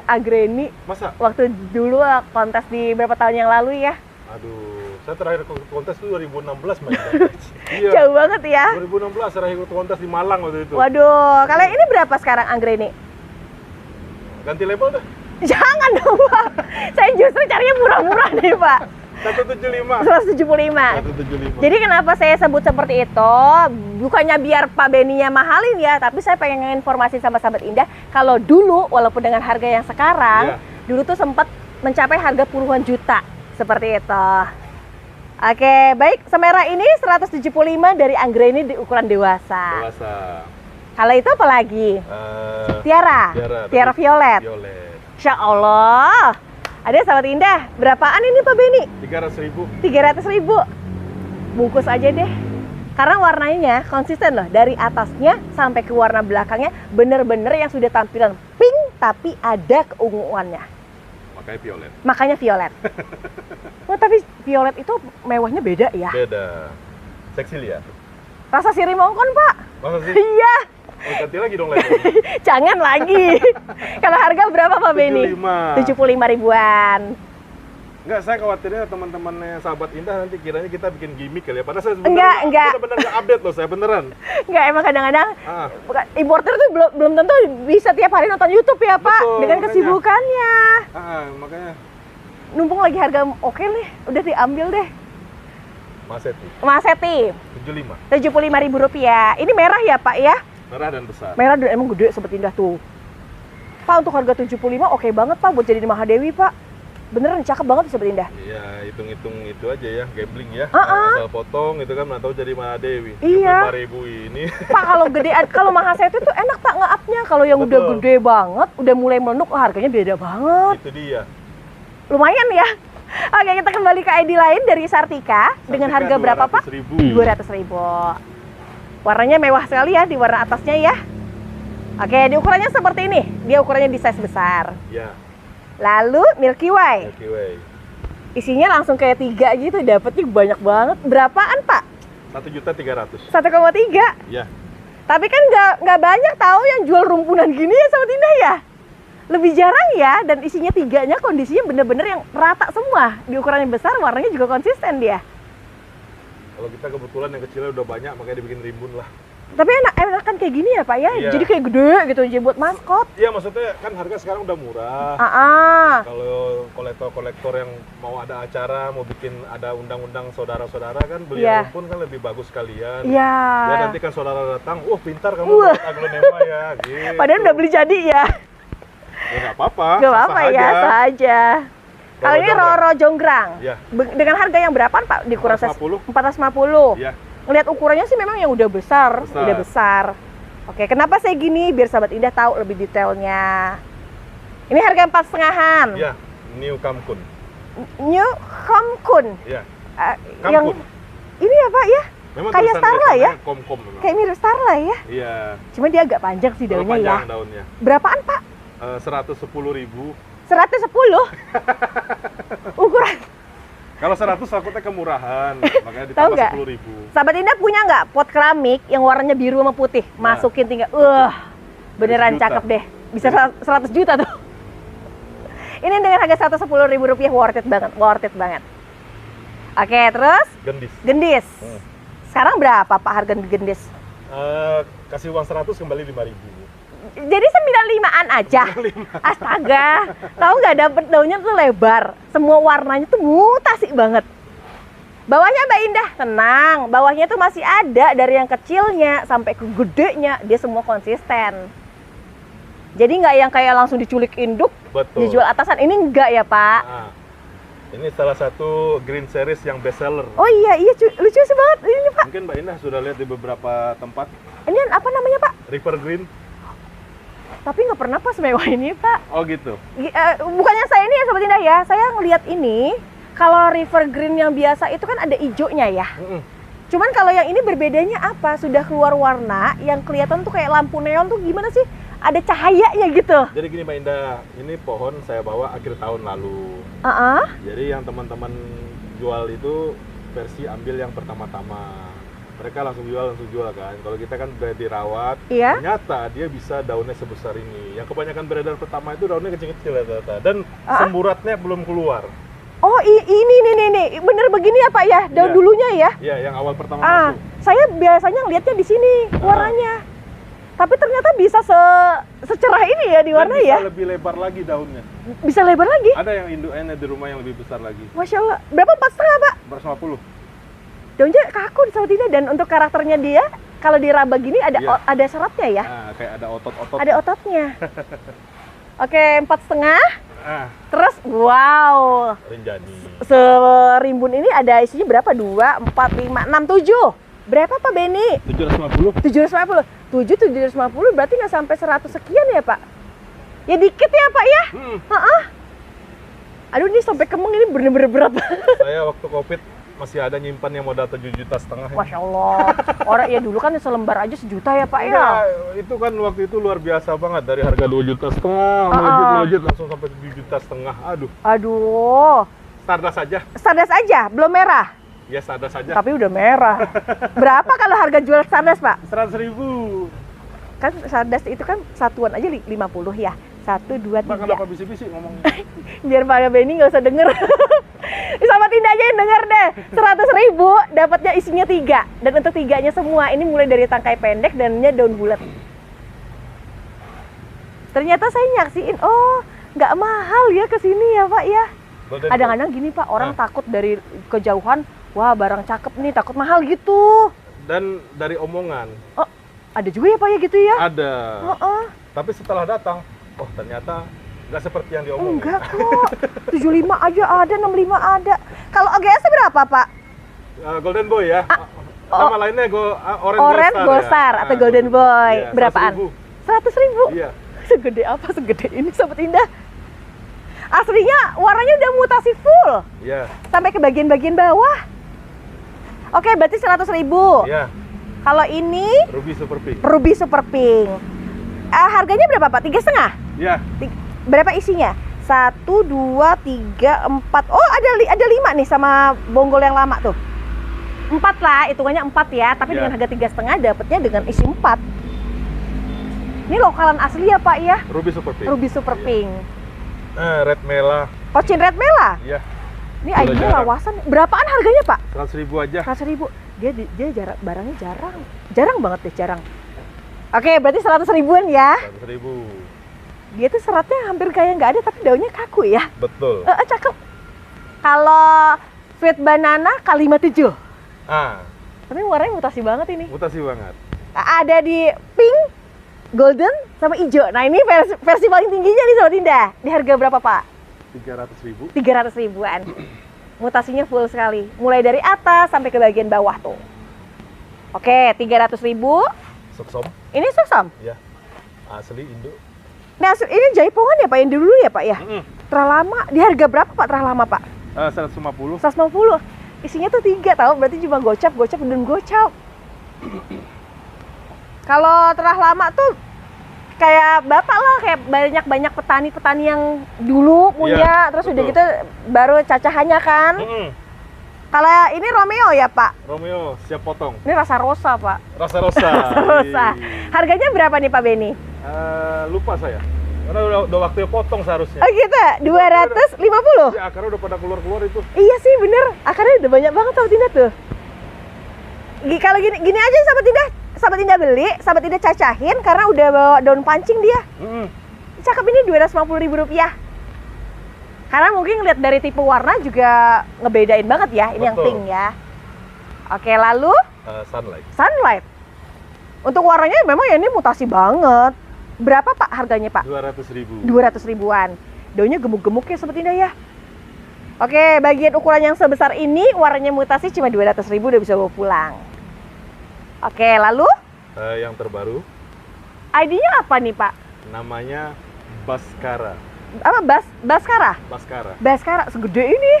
Anggreni. Masa? Waktu dulu kontes di berapa tahun yang lalu ya? Aduh, saya terakhir kontes itu 2016 Mas. Iya. Jauh banget ya? 2016 terakhir kontes di Malang waktu itu. Waduh, kalian ini berapa sekarang Anggreni? Ganti label dah. Jangan dong Pak, saya justru carinya murah-murah nih Pak. 175. 175. Jadi kenapa saya sebut seperti itu? Bukannya biar Pak Benny-nya mahalin ya, tapi saya pengen informasi sama sahabat Indah. Kalau dulu, walaupun dengan harga yang sekarang, dulu tuh sempat mencapai harga puluhan juta. Seperti itu. Oke, baik. Semerah ini 175 dari Anggreni di ukuran dewasa. Kalau itu apa lagi? Tiara violet. Insya Allah. Ada sahabat Indah, berapaan ini Pak Benny? 300 ribu. Bungkus aja deh. Karena warnanya konsisten loh, dari atasnya sampai ke warna belakangnya bener-bener yang sudah tampilan pink tapi ada keunguannya. Makanya violet. Oh, tapi violet itu mewahnya beda ya? Beda. Seksi lihat. Rasa siri mongkon Pak. Masa sih? Iya. Ganti lagi dong label. Jangan lagi. Kalau harga berapa Pak Benny? 75 ribuan. Enggak, saya khawatirnya teman-temannya sahabat Indah nanti kiranya kita bikin gimmick kali ya. Padahal saya beneran nggak update loh, saya beneran. Enggak, emang kadang-kadang importer tuh belum tentu bisa tiap hari nonton YouTube ya Pak. Betul, dengan kesibukannya. Makanya. Numpung lagi harga oke nih, udah diambil deh. Maseti. 75 ribu rupiah. Ini merah ya Pak ya? Merah dan besar. Merah dan emang gede Sobat Indah tuh. Pak, untuk harga 75 oke banget Pak buat jadi di Mahadewi Pak. Beneran cakep banget Sobat Indah. Iya, hitung-hitung itu aja ya, gambling ya. Asal potong itu kan atau jadi Mahadewi. Iya. 5.000 ini. Pak, kalau gede, kalau Mahaseti tuh enak Pak nge-up-nya. Kalau yang udah gede banget, udah mulai melenduk, harganya beda banget. Itu dia. Lumayan ya. Oke, kita kembali ke ID lain dari Sartika dengan harga berapa Pak? 200 ribu. Warnanya mewah sekali ya di warna atasnya ya. Oke, di ukurannya seperti ini. Dia ukurannya di size besar. Ya. Lalu Milky Way. Isinya langsung kayak 3 gitu, dapetnya banyak banget. Berapaan Pak? 1.300.000. 1,3? Ya. Tapi kan nggak banyak tahu yang jual rumpunan gini ya Sobat Indah ya. Lebih jarang ya, dan isinya 3-nya kondisinya bener-bener yang rata semua. Di ukurannya besar, warnanya juga konsisten dia. Kalau kita kebetulan yang kecilnya udah banyak, makanya dibikin rimbun lah. Tapi enak kan kayak gini ya Pak ya? Iya. Jadi kayak gede gitu, jadi buat maskot. Iya, maksudnya kan harga sekarang udah murah. Kalau kolektor-kolektor yang mau ada acara, mau bikin ada undang-undang saudara-saudara kan, beli rumpun kan lebih bagus sekalian. Iya. Ya nanti kan saudara datang, pintar kamu buat aglonema ya. Gitu. Padahal udah beli jadi ya. Ya nggak apa-apa. Nggak apa-apa ya, sah aja. Kalau ini Roro Jonggrang. Ya. Dengan harga yang berapa Pak? Di kurang 450. Ya. Ngelihat ukurannya sih memang yang udah besar. Udah besar. Oke, kenapa saya gini? Biar sahabat Indah tahu lebih detailnya. Ini harga 4,5-an. Ya, New Kamkun. New Kamkun. Ya. Yang ini ya Pak ya? Memang kayak Starla ya? Komkom memang. Kayak mirip Starla ya? Iya. Cuma dia agak panjang sih daunnya ya. Panjang daunnya. Berapaan Pak? 110.000. 110? Ukuran? Kalau 100 takutnya kemurahan, makanya ditambah 10.000. Sahabat Indah punya nggak pot keramik yang warnanya biru sama putih? Masukin tinggal, beneran cakep deh. Bisa 100 juta tuh. Ini dengan harga 110.000 rupiah, worth it banget. Oke, terus? Gendis. Sekarang berapa Pak harga gendis? Kasih uang 100 kembali 5.000. Jadi 95-an aja. 95. Astaga. Tahu nggak, dapet daunnya tuh lebar. Semua warnanya tuh mutasi banget. Bawahnya Mbak Indah, tenang. Bawahnya tuh masih ada dari yang kecilnya sampai ke gedenya. Dia semua konsisten. Jadi nggak yang kayak langsung diculik induk, betul, dijual atasan. Ini enggak ya Pak? Nah, ini salah satu green series yang best seller. Oh iya, lucu sih banget ini Pak. Mungkin Mbak Indah sudah lihat di beberapa tempat. Ini apa namanya Pak? River Green. Tapi nggak pernah pas mewah ini Pak. Oh gitu. Bukannya saya ini ya Sobat Indah ya, saya ngelihat ini. Kalau River Green yang biasa itu kan ada hijaunya ya. Cuman kalau yang ini berbedanya apa? Sudah keluar warna yang kelihatan tuh kayak lampu neon tuh gimana sih? Ada cahayanya gitu. Jadi gini Mbak Indah, ini pohon saya bawa akhir tahun lalu. Jadi yang teman-teman jual itu versi ambil yang pertama-tama. Mereka langsung jual kan. Kalau kita kan udah dirawat, ternyata dia bisa daunnya sebesar ini. Yang kebanyakan beredar pertama itu daunnya kecil-kecil rata-rata. Dan semburatnya belum keluar. Oh ini bener begini ya Pak ya, daun dulunya ya? Iya, yang awal pertama masuk. Saya biasanya ngelihatnya di sini warnanya. Tapi ternyata bisa secerah ini ya di warna ya? Bisa lebih lebar lagi daunnya. Bisa lebar lagi? Ada yang indukannya di rumah yang lebih besar lagi. Masya Allah. Berapa 4,5 Pak? 450. Daunnya kaku di Sobat Indah, dan untuk karakternya dia kalau diraba gini ada seratnya ya? Nah, kayak ada otot-otot. Ada ototnya. Oke, 4,5. Terus wow. Rinjani. Serimbun ini ada isinya berapa? 2, 4, 5, 6, 7. Berapa Pak Benny? 750. 750 berarti nggak sampai 100 sekian ya Pak? Ya dikit ya Pak ya? Aduh ini sampai kemeng, ini bener-bener berat. Saya waktu Covid masih ada nyimpan yang modal 7,5 juta. Masya Allah. Orang ya dulu kan selembar aja 1 juta ya Pak ya? Nah, itu kan waktu itu luar biasa banget. Dari harga 2,5 juta, melejit langsung sampai 7,5 juta. Aduh. Stardust saja. Stardust aja, belum merah? Ya Stardust saja. Tapi udah merah. Berapa kalau harga jual Stardust Pak? 100.000. Kan Stardust itu kan satuan aja 50 ya. 1, 2, 3. Mbak kenapa bisik-bisik ngomongnya? Biar Pak Benny nggak usah denger. Sobat Indah aja yang denger deh. 100.000 dapatnya isinya 3. Dan untuk 3-nya semua ini mulai dari tangkai pendek dan daun bulat. Ternyata saya nyaksiin, oh nggak mahal ya kesini ya Pak ya. Kadang-kadang gini Pak, orang takut dari kejauhan, wah barang cakep nih, takut mahal gitu. Dan dari omongan. Oh, ada juga ya Pak ya gitu ya? Ada. Tapi setelah datang, oh ternyata nggak seperti yang diomongin. Enggak kok, 75 aja ada, 65 ada. Kalau AGS berapa Pak? Golden Boy ya. Nama lainnya Orange Gosar atau Golden Boy. Iya, berapaan? 100.000. Iya. Segede apa? Segede ini Sobat Indah. Aslinya warnanya udah mutasi full. Iya. Sampai ke bagian-bagian bawah. Oke, berarti 100.000. Iya. Kalau ini Ruby Super Pink. Ruby Super Pink. Harganya berapa Pak? 3,5? Iya. Berapa isinya? 1, 2, 3, 4. Oh, ada 5 nih sama bonggol yang lama tuh. 4 lah, hitungannya 4 ya. Tapi dengan harga 3,5 dapatnya dengan isi 4. Ini lokalan asli ya Pak ya? Ruby Super Pink. Ruby Super Pink. Red Mela. Cochin Red Mela? Iya. Ini ID-nya lawasan. Berapaan harganya Pak? 100.000 aja. 100.000. Dia barangnya jarang banget deh, jarang. Oke, berarti 100.000-an ya. 100.000. Dia tuh seratnya hampir kayak nggak ada, tapi daunnya kaku ya. Betul. Cakep. Kalau sweet banana kalimat 7. Tapi warnanya mutasi banget ini. Mutasi banget. Ada di pink, golden, sama hijau. Nah ini versi paling tingginya nih Sobat Indah. Di harga berapa Pak? 300.000. 300.000-an. Mutasinya full sekali. Mulai dari atas sampai ke bagian bawah tuh. Oke, 300.000. Suksom. Ini suksom? Iya. Asli Indo. Nah, ini jaipongan ya Pak, yang dulu ya Pak ya? Terah lama. Di harga berapa Pak terah lama Pak? 150. 150. Isinya tuh 3 tahu, berarti cuma gocap, dan gocap. Kalau terah lama tuh kayak Bapak lah, kayak banyak petani-petani yang dulu punya, terus udah gitu baru cacahannya kan. Kalau ini Romeo ya Pak? Romeo, siap potong. Ini rasa rosa Pak. Rasa rosa. Rasa rosa. Harganya berapa nih Pak Benny? Lupa saya. Karena udah waktunya potong seharusnya. Oh gitu, 250? Ya, akarnya udah pada keluar-keluar itu. Iya sih bener, akarnya udah banyak banget Sobat Indah tuh. Kalau gini aja Sobat Indah, Sahabat Indah beli, Sahabat Indah cacahin karena udah bawa daun pancing dia. Cakep ini Rp250.000. Karena mungkin lihat dari tipe warna juga ngebedain banget ya. Ini yang pink ya. Oke, lalu Sunlight. Untuk warnanya memang ya ini mutasi banget. Berapa Pak harganya Pak? 200.000. 200 ribuan. Daunnya gemuk-gemuk ya Sobat Indah ya. Oke, bagian ukuran yang sebesar ini warnanya mutasi cuma 200.000 udah bisa bawa pulang. Oke, lalu? Yang terbaru. ID-nya apa nih Pak? Namanya Baskara. Apa? Baskara? Baskara, segede ini.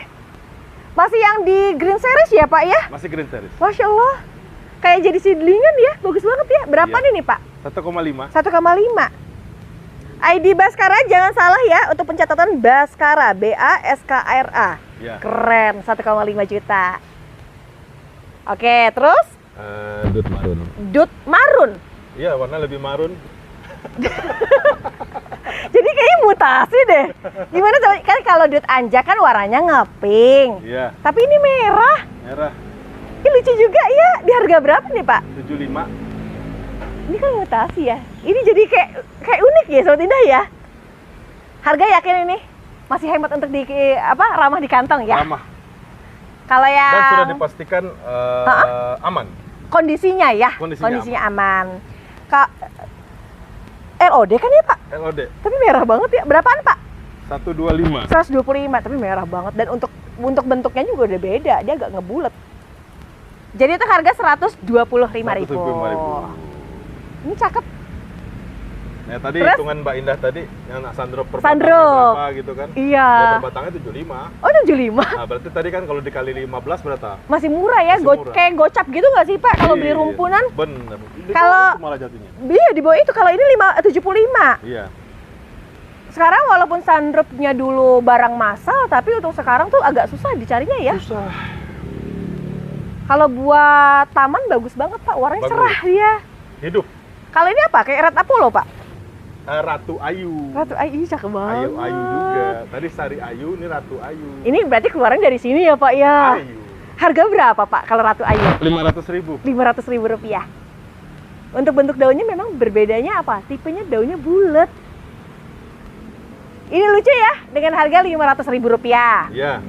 Masih yang di green series ya Pak ya? Masih green series. Masya Allah. Kayak jadi seedlingan ya, bagus banget ya. Berapa nih Pak? 1,5. 1,5. ID Baskara jangan salah ya untuk pencatatan Baskara, BASKRA. Ya. Keren, 1,5 juta. Oke, terus? Dut marun. Dut marun. Iya, warna lebih marun. Jadi kayaknya mutasi deh. Gimana kan kalau dut anja kan warnanya ngepink. Iya. Tapi ini merah. Merah. Ini lucu juga ya. Di harga berapa nih Pak? 75. Ini kan mutasi ya. Ini jadi kayak unik ya Sobat Indah ya. Harga yakin ini masih hemat untuk ramah di kantong ya. Ramah. Kalau yang Dan sudah dipastikan aman. Kondisinya ya. Kondisinya aman. LOD kan ya Pak? LOD. Tapi merah banget ya. Berapaan Pak? 125. 125, tapi merah banget. Dan untuk bentuknya juga udah beda. Dia agak ngebulet. Jadi itu harga 125.000. Ini cakep. Nah, tadi Terus? hitungan Mbak Indah tadi yang Sandro per Sandro. berapa gitu kan? Iya. Ya, per batangnya 75. Oh, 75. Nah, berarti tadi kan kalau dikali 15 berapa? Masih murah ya. Masih murah. Kayak gocap gitu nggak sih Pak kalau beli Iya, rumpunan? Bener. Kalau- Itu malah jatuhnya. Iya, di bawah itu. Kalau ini 75. Iya. Sekarang walaupun Sandropnya dulu barang massal, tapi untuk sekarang tuh agak susah dicarinya ya. Susah. Kalau buat taman bagus banget Pak, warnanya Bagus. cerah dia. Hidup. Kalau ini apa? Kayak Red Apollo Pak? Ratu Ayu. Ratu Ayu cakep banget. Ayu juga. Tadi Sari Ayu, ini Ratu Ayu. Ini berarti keluarnya dari sini ya Pak ya? Ayu. Harga berapa Pak kalau Ratu Ayu? 500.000. Rp500.000. Untuk bentuk daunnya memang berbedanya apa? Tipenya daunnya bulat. Ini lucu ya, dengan harga Rp500.000. Iya.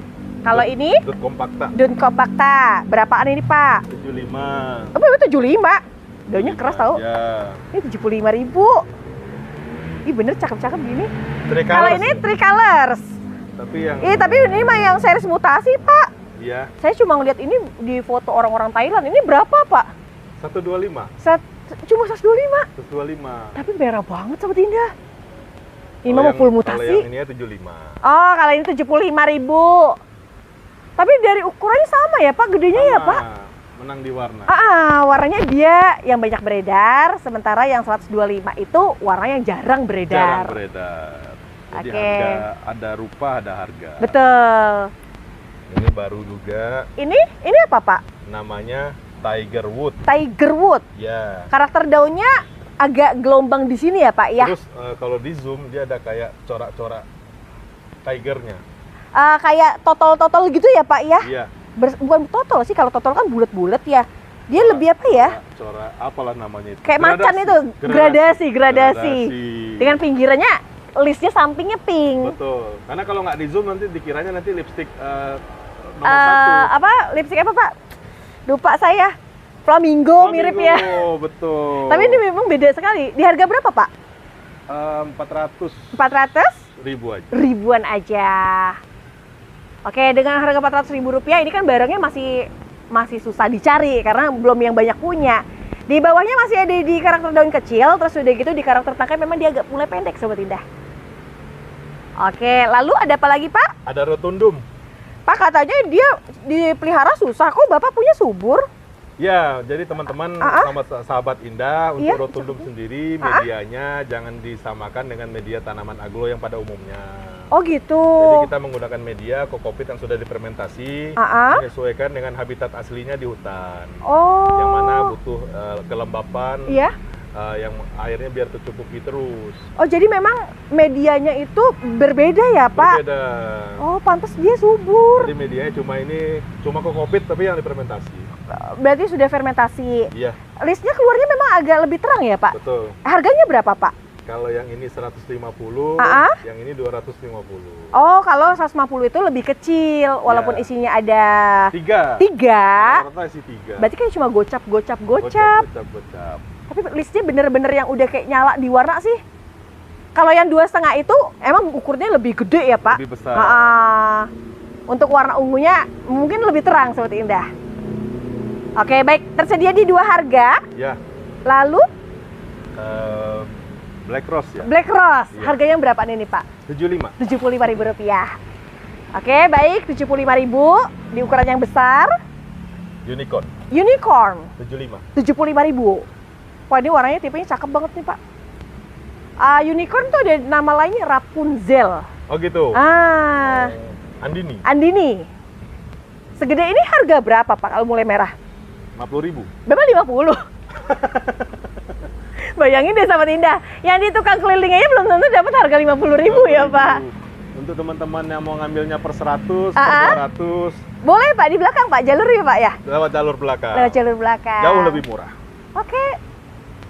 Kalau ini Dut kompakta. Dun compacta, berapaan ini Pak? 75. Oh, itu 75. Daunnya keras tahu. Ya. Ini 75.000. Ih bener cakep-cakep gini. Tricolors. Kalau ini Tricolors. Tapi yang Tapi ini mah yang series mutasi Pak. Iya. Saya cuma ngeliat ini di foto orang-orang Thailand. Ini berapa Pak? 125. Cuma 125. 125. Tapi merah banget Sobat Indah. Ini Kalau mah yang- full Kalau mutasi. yang ini ya 75. Oh, kalau ini 75.000. Tapi dari ukurannya sama ya Pak, gedenya ya Sama, Pak? menang di warna. Warnanya dia yang banyak beredar, sementara yang 125 itu warna yang jarang beredar. Jarang beredar. Jadi Oke. harga ada rupa, ada harga. Betul. Ini baru juga, Ini apa Pak? namanya Tiger Wood. Tiger Wood. Ya. Karakter daunnya agak gelombang di sini ya Pak ya? Terus kalau di zoom dia ada kayak corak-corak tigernya. Kayak totol-totol gitu ya Pak ya? Iya. Bukan totol sih, kalau totol kan bulat-bulat ya. Dia lebih apa ya? Corak apalah namanya itu. Kayak macan itu, gradasi. Dengan pinggirannya, listnya sampingnya pink. Betul. Karena kalau nggak di zoom nanti dikiranya nanti lipstick nomor 1. Apa? Lipstick apa Pak? Lupa saya. Flamingo mirip ya. Betul. Tapi ini memang beda sekali. Di harga berapa Pak? 400 400 aja. ribuan aja. Oke, dengan harga Rp400.000 ini kan barangnya masih susah dicari karena belum yang banyak punya. Di bawahnya masih ada di karakter daun kecil, terus udah gitu di karakter tangkai memang dia agak mulai pendek Sobat Indah. Oke, lalu ada apa lagi Pak? Ada rotundum. Pak katanya dia dipelihara susah, kok Bapak punya subur? Ya, jadi teman-teman sama sahabat Indah untuk Iya, rotundum sendiri medianya jangan disamakan dengan media tanaman aglo yang pada umumnya. Oh gitu. Jadi kita menggunakan media kokopit yang sudah difermentasi, menyesuaikan dengan habitat aslinya di hutan. Oh. Yang mana butuh kelembapan, Iya. yang airnya biar tercukupi terus. Oh, jadi memang medianya itu berbeda ya, Pak? Berbeda. Oh, pantas dia subur. Jadi medianya cuma kokopit tapi yang difermentasi. Berarti sudah fermentasi. Iya. Listnya keluarnya memang agak lebih terang ya, Pak? Betul. Harganya berapa, Pak? Kalau yang ini 150, yang ini 250. Oh, kalau 150 itu lebih kecil, walaupun isinya ada 3. Rata-rata isi 3. Berarti kan cuma gocap. Tapi listnya bener-bener yang udah kayak nyala di warna sih. Kalau yang 2,5 itu emang ukurnya lebih gede ya, Pak? Lebih besar. Untuk warna ungunya mungkin lebih terang, Sobat Indah. Oke, baik. Tersedia di 2 harga. Ya. Lalu? Black Rose ya. Black Rose. Ya. Harganya berapa nih, Pak? 75. Rp75.000. Oke, baik. 75.000 di ukuran yang besar. Unicorn. 75.000. Wah, ini warnanya tipenya cakep banget nih, Pak. Unicorn tuh ada nama lainnya Rapunzel. Oh gitu. Andini. Segede ini harga berapa, Pak, kalau mulai merah? 50.000. Berapa 50? Bayangin deh, Sahabat Indah. Yang di tukang keliling aja belum tentu dapat harga 50.000 ya, Pak. Untuk teman-teman yang mau ngambilnya per 100, per 200. Boleh, Pak, di belakang, Pak. Jalur ya, Pak ya? Lewat jalur belakang. Lewat jalur belakang. Jauh lebih murah. Oke.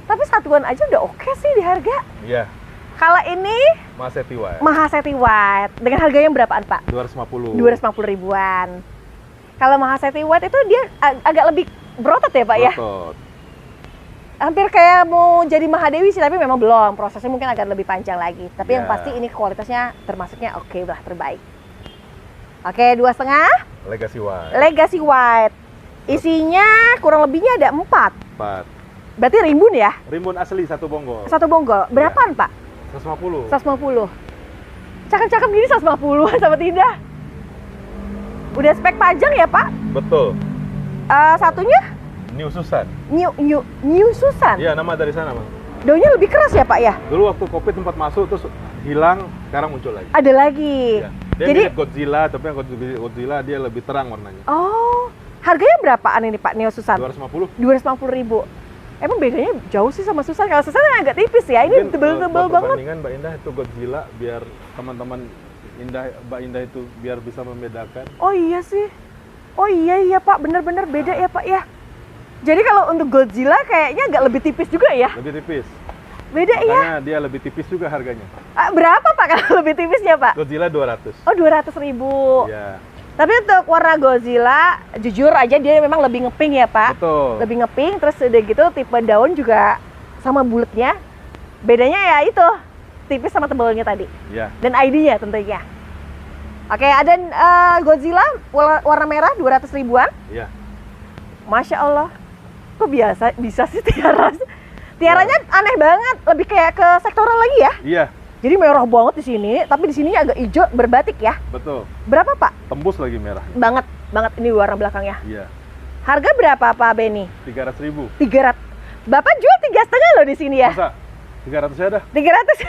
Tapi satuan aja udah oke sih di harga. Iya. Kalau ini Mahaseti White. dengan harga yang berapaan, Pak? 250. 250 ribuan. Kalau Mahaseti White itu dia agak lebih berotot ya, Pak ya? Berotot. Hampir kayak mau jadi Mahadewi sih, tapi memang belum. Prosesnya mungkin akan lebih panjang lagi. Tapi yang pasti ini kualitasnya termasuknya oke lah, terbaik. Oke, 2,5. Legacy White. Isinya kurang lebihnya ada 4. Berarti rimbun ya? Rimbun asli, 1 bonggol. 1 bonggol. Berapaan, Pak? 150. 150. Cakep-cakep gini 150, Sahabat Indah. Udah spek pajang ya, Pak? Betul. Satunya? New Susan. New Susan? Iya, nama dari sana, Bang. Daunnya lebih keras ya, Pak ya? Dulu waktu Covid sempat masuk, terus hilang, sekarang muncul lagi. Ada lagi? Ya. Dia mirip Godzilla, tapi yang Godzilla dia lebih terang warnanya. Oh, harganya berapaan ini, Pak, New Susan? 250. 250.000. Emang bedanya jauh sih sama Susan. Kalau Susan agak tipis ya, ini tebel-tebel banget. Perbandingan Mbak Indah itu Godzilla, biar teman-teman Mbak Indah itu biar bisa membedakan. Oh iya sih. Oh iya Pak, bener-bener beda ya, Pak ya. Jadi kalau untuk Godzilla kayaknya agak lebih tipis juga ya? Lebih tipis. Beda ya? Makanya dia lebih tipis juga harganya. Berapa, Pak, kalau lebih tipisnya, Pak? Godzilla 200. Oh, 200.000. Iya. Tapi untuk warna Godzilla, jujur aja dia memang lebih ngeping ya, Pak. Betul. Lebih ngeping, terus udah gitu tipe daun juga sama bulatnya. Bedanya ya itu, tipis sama tebalnya tadi. Iya. Dan ID-nya tentunya. Oke, ada Godzilla warna merah 200 ribuan. Iya. Masya Allah. Kok bisa sih tiara? Tiaranya aneh banget, lebih kayak ke sektoral lagi ya? Iya. Jadi merah banget di sini, tapi di sini agak hijau berbatik ya? Betul. Berapa, Pak? Tembus lagi merah. Banget ini warna belakangnya. Iya. Harga berapa, Pak Benny? 300.000. 300. Bapak jual 3,5 loh di sini ya? Masa? 300 aja dah. 300.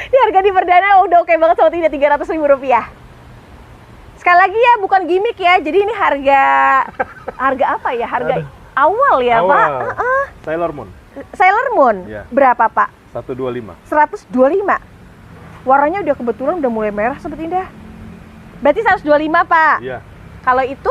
Ini harga di Perdana udah oke banget sama tidak, 300.000 rupiah. Sekali lagi ya, bukan gimmick ya. Jadi ini harga apa ya? Harga awal ya, Pak? Sailor Moon. Ya. Berapa, Pak? 125. 125. Warnanya udah kebetulan udah mulai merah, Sobat Indah. Berarti 125, Pak. Iya. Kalau itu?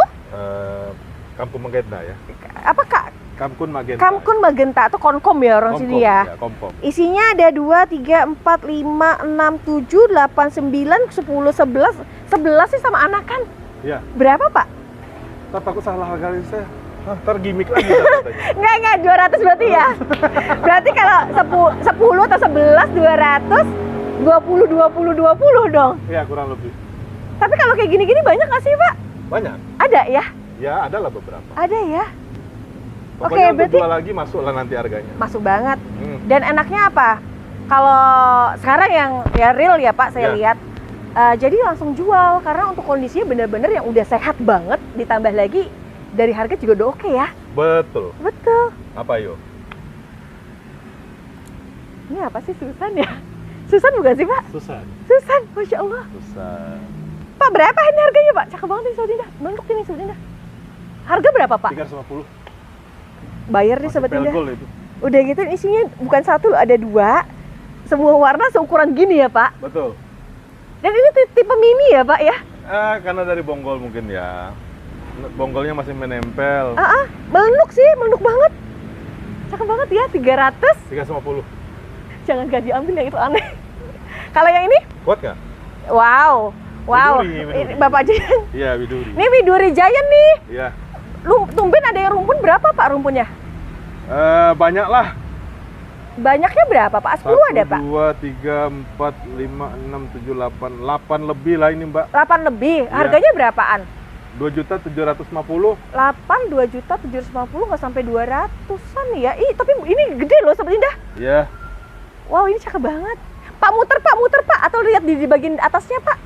Kamkun Magenta ya. Apa, Kak? Kamkun Magenta. Kamkun Magenta atau konkom ya orang sini ya. Komkom. Isinya ada 2, 3, 4, 5, 6, 7, 8, 9, 10, 11. 11 sih sama anakan. Iya. Berapa, Pak? Takut salah harga saya. Ntar gimmick lagi katanya. Enggak, 200 berarti ya. Berarti kalau 10 atau 11, 200, 20 dong. Iya, kurang lebih. Tapi kalau kayak gini-gini banyak nggak sih, Pak? Banyak. Ada ya? Ya, ada lah beberapa. Ada ya? Pokoknya untuk berarti jual lagi masuk lah nanti harganya. Masuk banget. Dan enaknya apa? Kalau sekarang yang ya real ya, Pak, saya lihat. Jadi langsung jual karena untuk kondisinya bener-bener yang udah sehat banget, ditambah lagi dari harga juga udah oke ya. Betul. Betul. Apa yuk? Ini apa sih, Susan ya? Susan bukan sih, Pak? Susan. Susan, Masya Allah. Susan. Pak, berapa ini harganya, Pak? Cakep banget nih, Sobat Indah. Bentuk ini, Sobat Indah. Harga berapa, Pak? 350. Bayar nih, Sobat Indah. Pelgol itu. Udah gitu isinya bukan satu, ada 2. Semua warna seukuran gini ya, Pak? Betul. Dan ini tipe mini ya, Pak ya? Karena dari bonggol mungkin ya. Bonggolnya masih menempel. Meluk sih, meluk banget. Cakep banget ya, 350. Jangan gak diambil yang itu aneh. Kalau yang ini? Kuat nggak? Wow. Widuri. Ini Bapak aja. Iya, Widuri. Ini Widuri Giant nih. Iya. Tumben ada yang rumpun berapa, Pak, rumpunnya? Banyak lah. Banyaknya berapa, Pak? 10 ada, Pak? 1, 2, 3, 4, 5, 6, 7, 8. 8 lebih lah ini, Mbak. 8 lebih. Iya. Harganya berapaan? 2.750.000. 8, 2.750.000 nggak sampai 200-an ya. Tapi ini gede loh, Sobat Indah. Iya. Wow, ini cakep banget. Pak, muter, Pak. Atau lihat di bagian atasnya, Pak.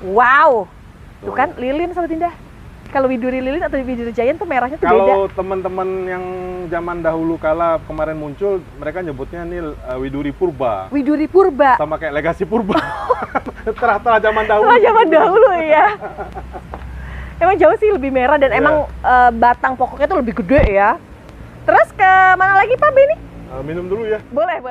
Wow. Tuh kan, lilin, Sobat Indah. Kalau Widuri lilin atau Widuri Giant tuh merahnya tuh beda. Kalau teman-teman yang zaman dahulu kala kemarin muncul, mereka nyebutnya nih Widuri Purba. Widuri Purba. Sama kayak Legacy Purba. Terah zaman dahulu. Setelah zaman dahulu ya. Emang jauh sih lebih merah dan emang batang pokoknya tuh lebih gede ya. Terus ke mana lagi, Pak Benny? Minum dulu ya. Boleh.